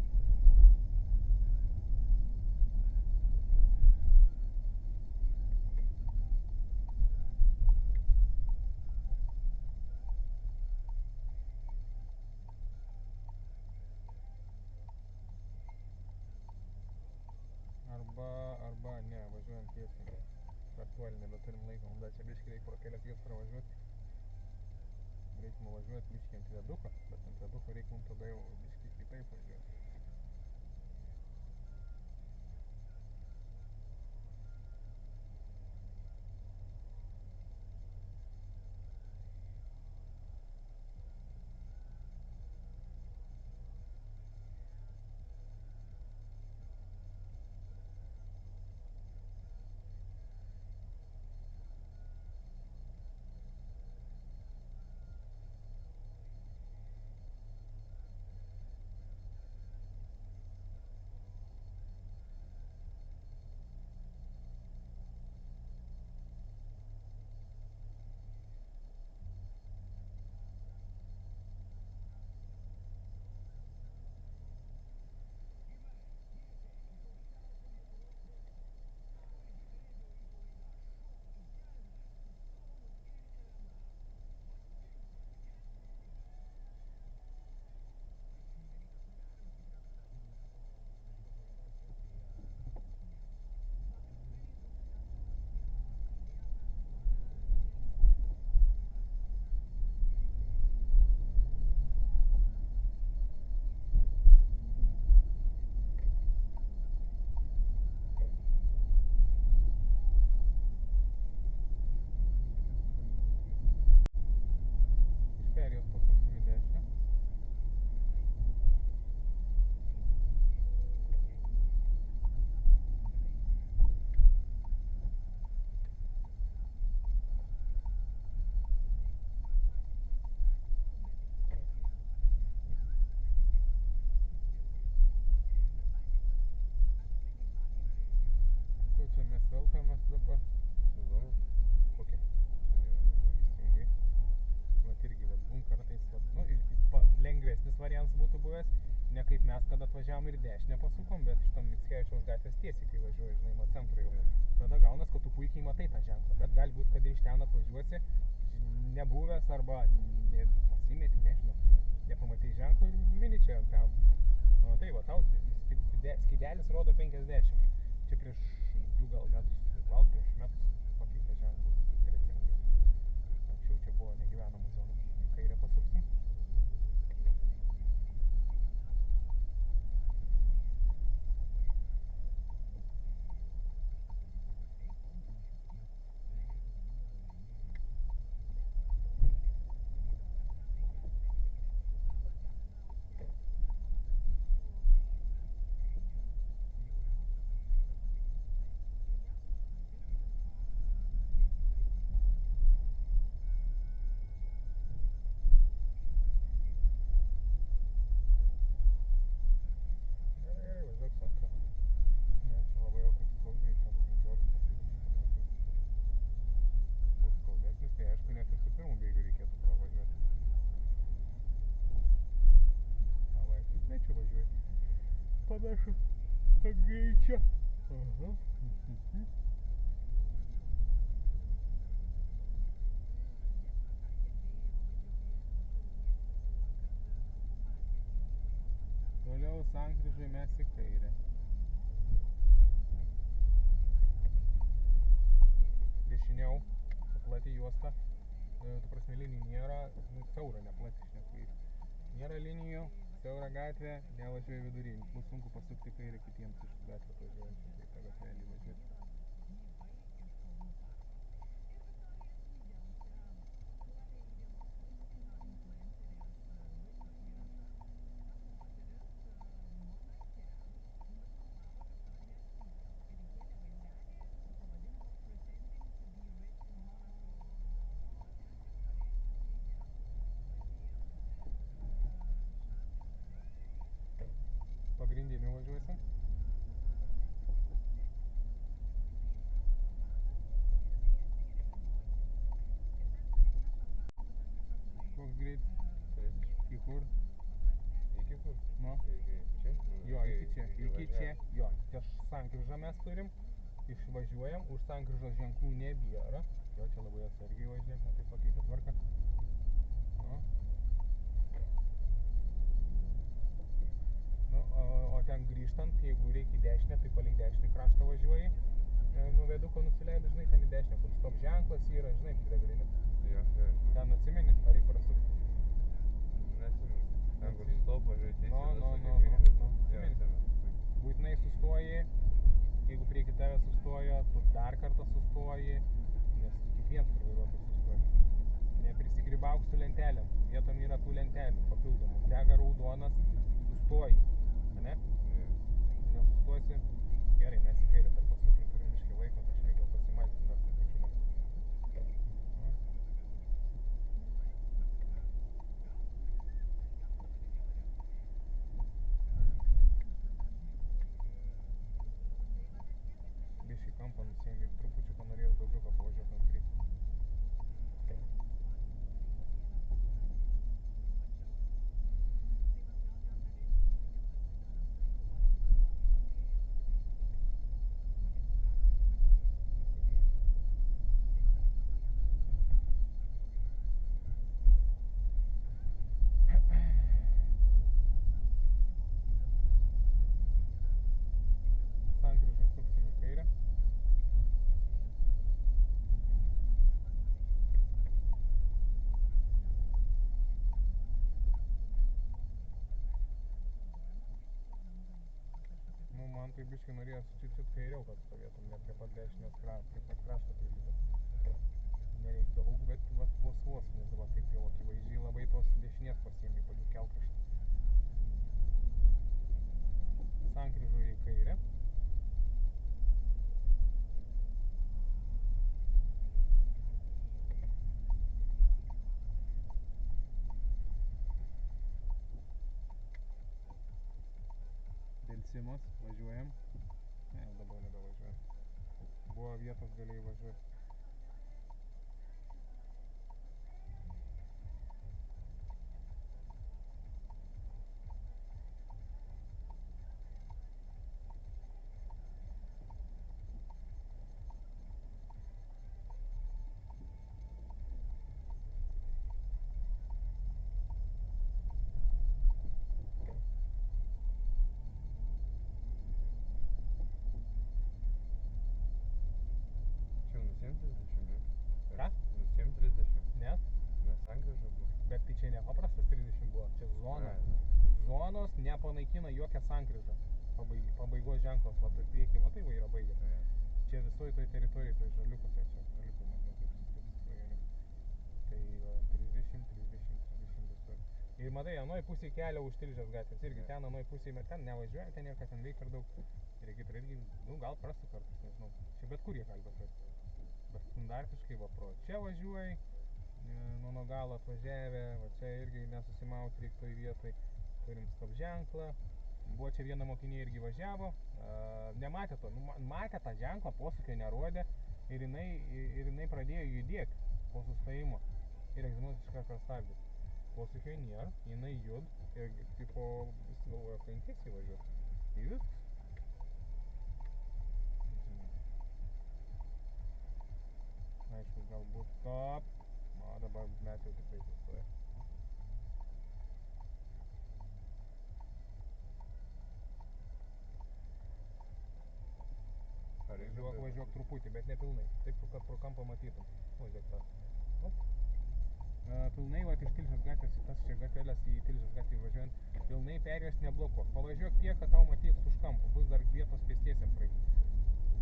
Arba ne, važiuojam tiesiai. Startuolį nebeturim laiko, mums dar čia biškį reik pro kelias vietas pravažiuoti. Reik nuvažiuoti biškį ant viaduko, bet ant viaduko reik mums tada jau biškį kitaip važiuoti. Perėjos pasuksim į dešinę. Kur čia mes velkamės dabar? Sezoną? Kokia? Jo. Teisingai. Vat irgi vat būn kartais, vat, nu, lengvesnis variantas būtų buvęs, ne kaip mes, kad atvažiavom ir dešinę pasukom, bet šitam Mickevičiaus gatvės tiesiai, kai važiuoji, žinai, nuo centro jau. Tada gaunas, kad tu puikiai matai tą ženklą, bet gali būt, kad iš ten atvažiuosi, nebuvęs arba pasimeti, nežinau, nepamatei ženklą ir mini čia ant ten. O tai va, tau skydelis rodo 50. Čia prieš 2 gal metus, gal prieš metus pakeitė ženklus skirtingai. Anksčiau čia buvo negyvenamų zonų. Į kairę pasuksim. Važiuok centrą. Ne, čia labai jau kaip skaudžiai, ten 15-20 būtų skaudesnis, tai aišku, net ir su pirmu bėgiu reikėtų pravažiuoti. A, va, su trečiu važiuoji. Panašu, greičio. Aha. Toliau sankryžai mes į kairę. Dešiniau, plati juosta, ta prasme linijų nėra, siaura, ne plati šneku. Nėra linijų, siaurą gatvę, nevažiuoji vidury. Bus sunku pasukti kairę kitiems iš gatvės važiuojančių, tai tą gatvelį važiuoti. Pagrindiniu važiuosim. Koks greitis? 30. Į kur? Iki kur? Nu? Iki čia? Jo, iki čia. Iki čia. Jo, ties sankryžą mes turim. Išvažiuojam, už sankryžos ženklų nebėra. Jo, čia labai atsargiai važiuojam, tai pakeitė tvarką. Nu. Nu, o ten grįžtant, jeigu reikia į dešinę, tai palei dešinį kraštą važiuoji. Nu, veduko nusileidai, žinai, ten į dešinę, kur stop ženklas yra, žinai, prie degalinės. Jo. Ten atsimeni, ar reikia prasukti? Neatsimenu. Ten kur stop važiuoji tiesiai. Atsimeni. Būtinai sustoji, jeigu prieki tave sustoja, tu dar kartą sustoji, nes kiekvienas tur vairuotojas sustoja. Neprisigrybauk su lentelėm, vietom yra tų lentelių papildomų. Dega raudonas, sustoji, ane? Nesustosi, gerai, mes į kairę dar pasukim, turim biškį laiko, kažkiek gal pasimalsim dar su pačiu. Biškį kampą nusiėmė, trupučiuką norėjau daugiau, kad pavažiuotum priekį. Sankryžoj suksim į kairę. Nu, man tai biškį norėjosi čiut kairiau, kad stovėtum, ne prie pat dešinės prie pat krašto prilipęs. Nereik daug, bet vos, nes dabar taip jau akivaizdžiai labai tos dešinės pasiėmė palei kelkraštį. Sankryžoje į kairę. Delsimas, važiuojam. Ne, dabar nebevažiuojam. Buvo vietos, galėjai važiuoti. Čia nusiem 30, ne? Ką? Nusiem 30. Net? Nes sankryža buvo. Bet tai čia ne paprastas 30 buvo, čia zona. Zonos nepanaikina jokią sankryžą. Pabaigos ženklas, va, ir priekį, va, tai va yra baigęs. Čia visoj toj teritorijai, toj žaliukose, čia žaliukai, nežinau kaip suskirtis rajone. Tai va, 30 visur. Ir matai, anoj pusėj kelio už Tilžės gatvės, irgi ten anoj pusėj, bet ten nevažiuoja, ten nieko ten veik per daug. Regitra irgi, nu, gal prastų kartais, nežinau. Čia bet kur jie gali važiuoti. Bet standartiškai va pro čia važiuoji, nuo galo atvažiavę, va čia irgi nesusimauti reik toj vietoj. Turim stop ženklą. Buvo čia viena mokinė irgi važiavo, nematė to, matė tą ženklą, posūkio nerodė ir jinai pradėjo judėti po sustojimo ir egzaminas iš karto stabdė. Posūkio nėra, jinai jud ir tipo visi galvoja, kad jin tiesiai važiuos. Ir viskas. Aišku, galbūt stop, o dabar mes jau tikrai sustoja. Važiuok truputį, bet ne pilnai. Taip, kad pro kampą matytum. Važiuok tą. Pilnai vat iš Tilžės gatvės į tas čia gatvelės į Tilžės gatvę važiuojant, pilnai perėjos neblokuok. Pavažiuok tiek, kad tau matys už kampo, bus dar vietos pėstiesiem praeiti.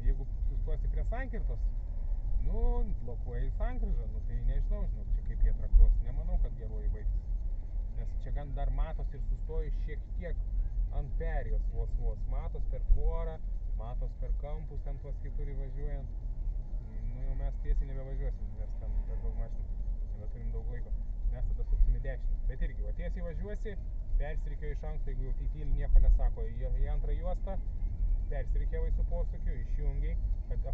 Jeigu sustosi prie sankirtos, nu, blokuoji sankryžą, nu tai nežinau, žinok, čia kaip jie traktuos, nemanau, kad geruoju baigsis. Nes čia gan dar matos ir sustoji šiek tiek ant perėjos vos, matos per tvorą, matos per kampus, ten tuos kitur įvažiuojant. Nu jau mes tiesiai nebevažiuosim, nes ten per daug mašinų, nebeturim daug laiko. Mes tada suksim į dešinę. Bet irgi, va tiesiai važiuosi, persirikiuoji iš anksto, jeigu jau tai tyli nieko nesako, į antrą juostą, persirikiavai su posūkiu, išjungiai, kad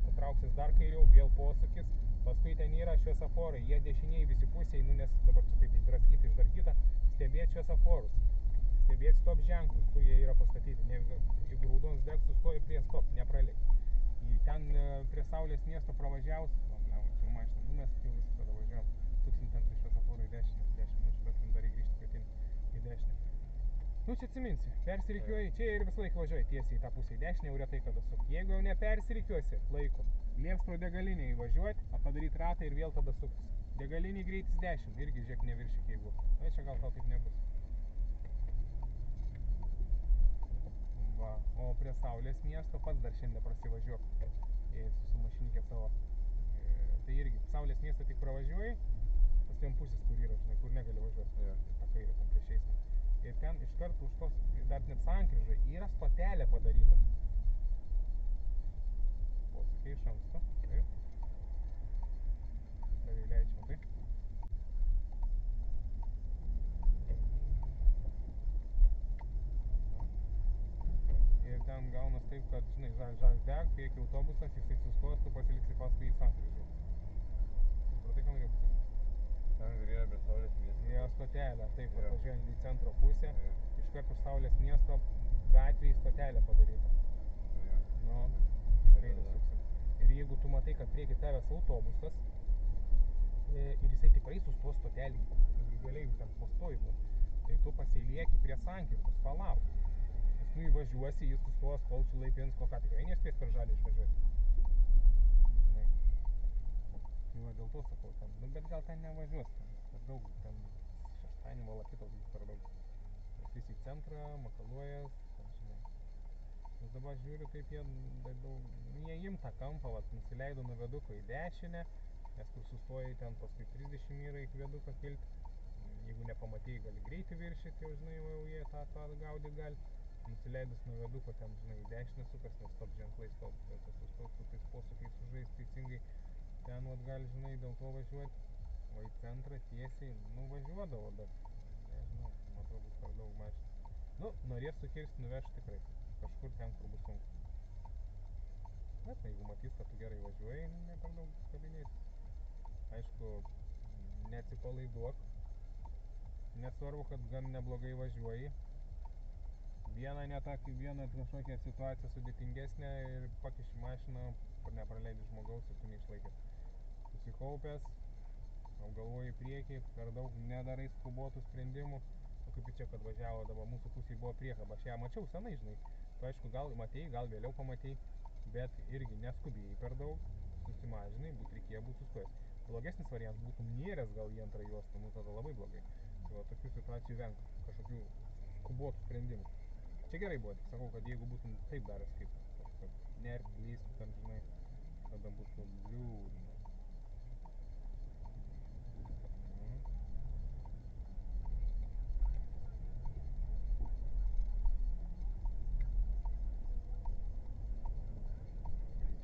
patrauksis dar kairiau, vėl posūkis, paskui ten yra šviesaforai, jie dešiniai visi pusiai, nu nes dabar čia taip išdarkyta, stebėt šviesaforus, stebėt stop ženklus, kur jie yra pastatyti, jeigu raudonas degs, sustoji prie stop, nepraleik. Ten prie Saulės miesto pravažiavus, čia mašina numes, jau viskas tada važiuojam, suksim ten prie šviesaforų į dešinę, 10 minučių, bet turim dar įgrįžti pietin į dešinę. Nu čia atsiminsi, persirikiuoji, čia ir visą laiką važiuoji tiesiai į tą pusę į dešinę, jau retai kada suk. Jeigu jau nepersirikiuosi laiko, lieps pro degalinę įvažiuoti, padaryti ratą ir vėl tada suktis. Degalinį greitis 10, irgi žiūrėk neviršyk jeigu. Na čia gal tau taip nebus. Va, o prie Saulės miesto pats dar šiandien prasivažiuok su mašinikė savo. Tai irgi, Saulės miestą tik pravažiuoji, tas vienpusis kur yra, žinai, kur negali važiuoti. Ta kairė, tam prieš eismą. Ir ten iš karto už tos, dar net sankryžai, yra stotelė padaryta. Posūkiai iš anksto, taip. Dar įleidžiu, matai. Ir ten gaunas taip, kad, žinai, žalias deg, prieki autobusas, jisai sustos, tu pasiliksi paskui į sankryžai. Supratai, ką norėjau pasakyti? Ten kur yra prie Saulės miesto. Jo stotelė, taip, važiuojant į centro pusę, iš karto už Saulės miesto gatvėje stotelė padaryta. Nu, į kairę suksim. Ir jeigu tu matai, kad prieki tavęs autobusas ir jisai tikrai sustos stotelį, individualiai ten postoji, tai tu pasilieki prie sankirtos, palauk. Nes nu įvažiuosi, jis sustos, kol sulaipins, koką tikrai nespės per žalį išvažiuoti. Tai va, dėl to sakau ten, nu bet gal ten nevažiuos, ten per daug, ten šeštadienį valakitos bus per daug. Nes visi į centrą, makaluojas, ten žinai. Nes dabar žiūriu, taip jie daug, jie im tą kampą, vat, nusileido nuo viaduko į dešinę, nes kur sustojai ten paskui 30 yra iki viaduką kilt. Jeigu nepamatėjai, gali greitį viršyti, jau žinai, jau jie tą gaudyt gali. Nusileidus nuo viaduko ten, žinai, į dešinę sukas, nes stop ženklai stop, tas sustos su tais posūkiais sužais teisingai. Ten vat gali, žinai, dėl to važiuoti, o į centrą tiesiai, nu, važiuodavo, bet, nežinau, man atrodo, bus per daug mašinų. Nu, norės sukirsti, nuveš tikrai, kažkur ten, kur bus sunku. Bet, jeigu matys, kad tu gerai važiuoji, ne per daug kabinėsis. Aišku, neatsipalaiduok, nesvarbu, kad gan neblogai važiuoji. Viena kažkokia situacija sudėtingesnė ir pakiši mašiną, nepraleidi žmogaus ir tu neišlaikęs. Susikaupęs, apgalvoji į priekį, per daug nedarai skubotų sprendimų. O kaip čia, kad važiavo, dabar mūsų pusėje buvo priekaba, aš ją mačiau senai, žinai. Tu aišku, gal matei, gal vėliau pamatei, bet irgi neskubėjai per daug, susimažinai, reikėjo būti sustojęs. Blogesnis variantas būtum nėręs gal į antrą juostą, nu tada labai blogai. Tai va, tokių situacijų venk, kažkokių skubotų sprendimų. Čia gerai buvo, tik sakau, kad jeigu būtum taip daręs, kaip, kad nerti, lysti ten, žinai, tada būtų liūdna.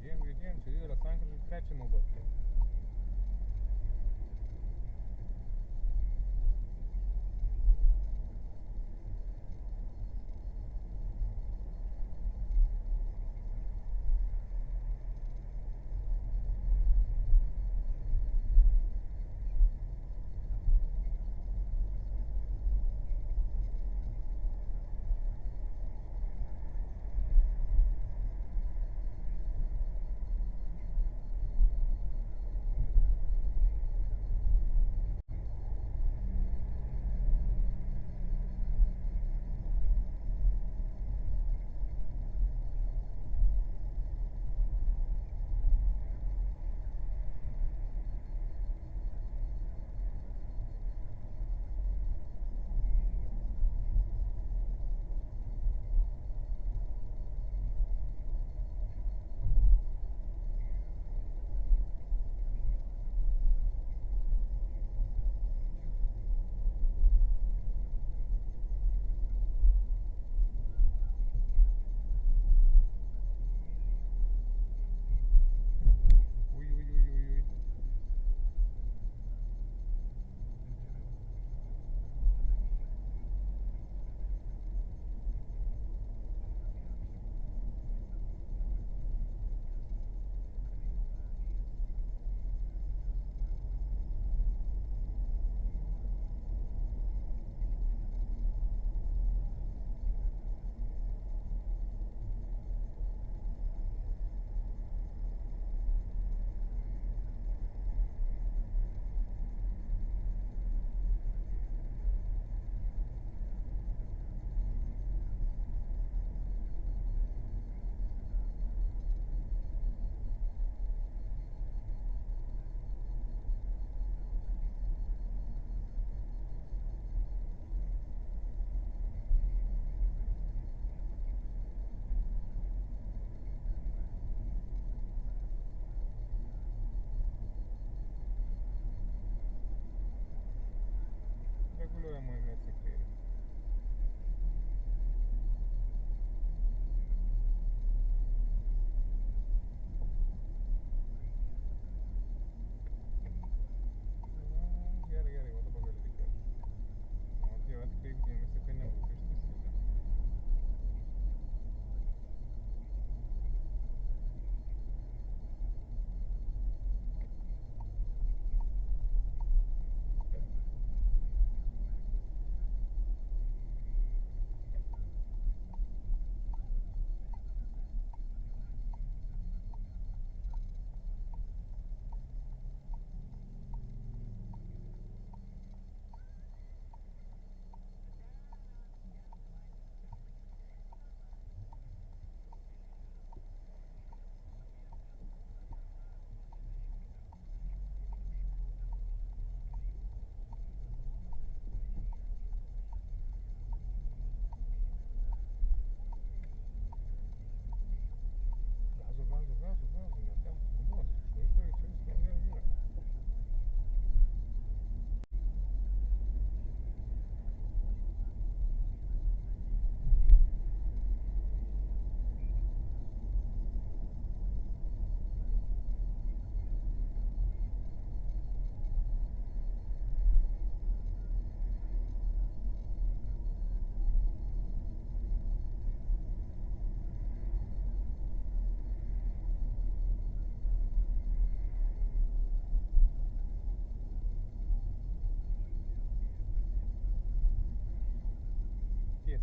Greidėjom, čia didelė sankryža, trečią naudot.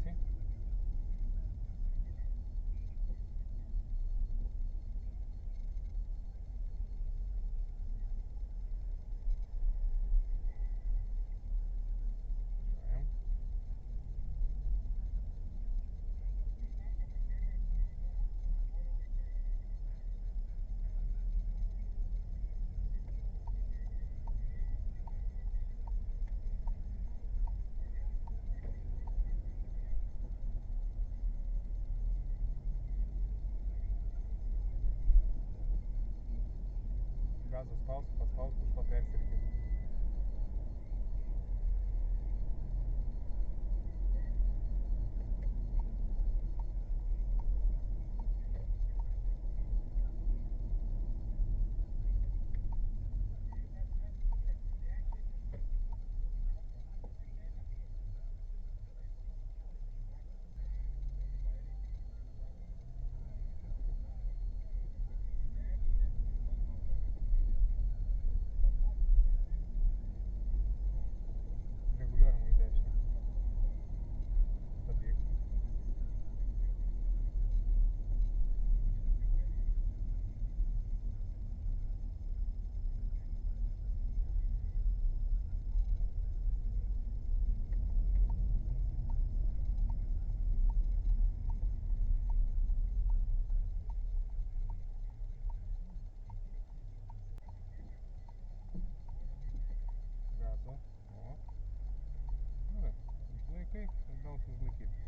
tiesiai. Važiuojam. Gazą spausk, paspausk, už to persirkis. Reguliuojamą į dešinę. Stabdyk. Gazą. O. Gerai. Užlaikai, svarbiausia užlaikyti.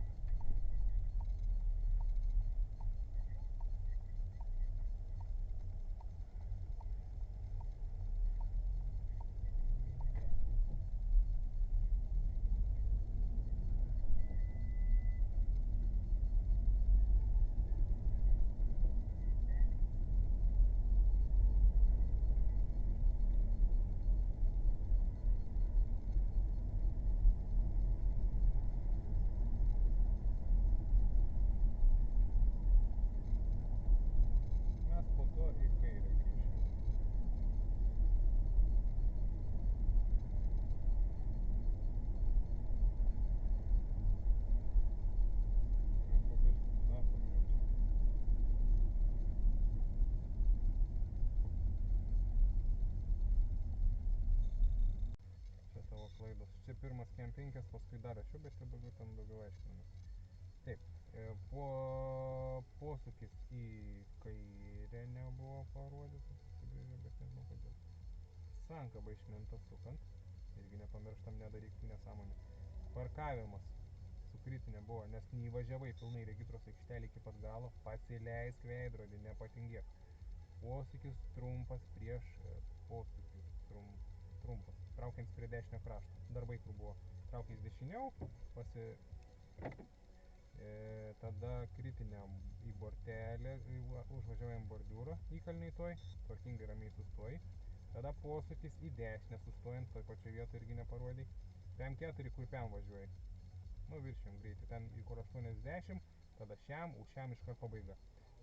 Mes po to į kairę grįšim. Nu, po biškį stabdom jau čia. Čia tavo klaidos. Čia pirmas kempingas, paskui dar rašiau, bet čia daugiau aiškinimas. Taip, posūkis į kairę nebuvo parodytas, atsigrėžė, bet nežinau kodėl. Sankaba išminta sukant, irgi nepamirštam, nedaryk tų nesąmonių. Parkavimas su kritinė buvo, nes neįvažiavai pilnai regitros aikštelį iki pat galo, pasileisk veidrodį, nepatingėk. Posūkis trumpas prieš posūkį trumpas, traukiant prie dešinio krašto. Darbai kur buvo, traukiais dešiniau, tada kritiniam į bortelę, užvažiuojam bordiūrą įkalniai toj, tvarkingai ramiai sustoji. Tada posūkis į dešinę sustojant, toj pačioj vietoj irgi neparodai. PM4 kur PM važiuoji. Nu viršim greitį, ten kur 80, tada šiam, už šiam iškart pabaiga.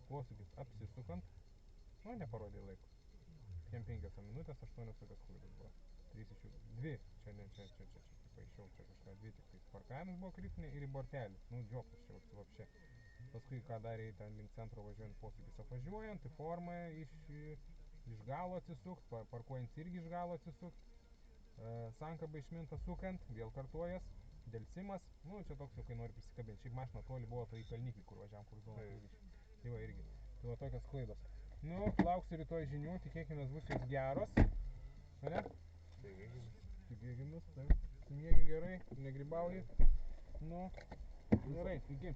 Posūkis apsisukant, nu neparodai laiko. 5 minutės, 8 tokios klaidos buvo. 3 iš jų, 2, čia paaišiau, čia kažką 2 tik tais. Parkavimas buvo kritinė ir į bortelį, nu džioptas čia vapšė. Paskui ką darė ten link centro važiuojant, posūkis apvažiuojant, į formą iš galo atsisukt, parkuojant irgi iš galo atsisukt. Sankaba išminta sukant, vėl kartuojas, delsimas, nu čia toks jau kai nori prisikabinti. Šiaip mašina toli buvo tai į kalniklį, kur važiavam, kur zona 30. Tai va irgi, tai va tokios klaidos. Nu, lauksiu rytoj žinių, tikėkimės bus jos geros. Ane? Tikėkimės, taip. Simiegi gerai, negrybauji. Nu, gerai, iki.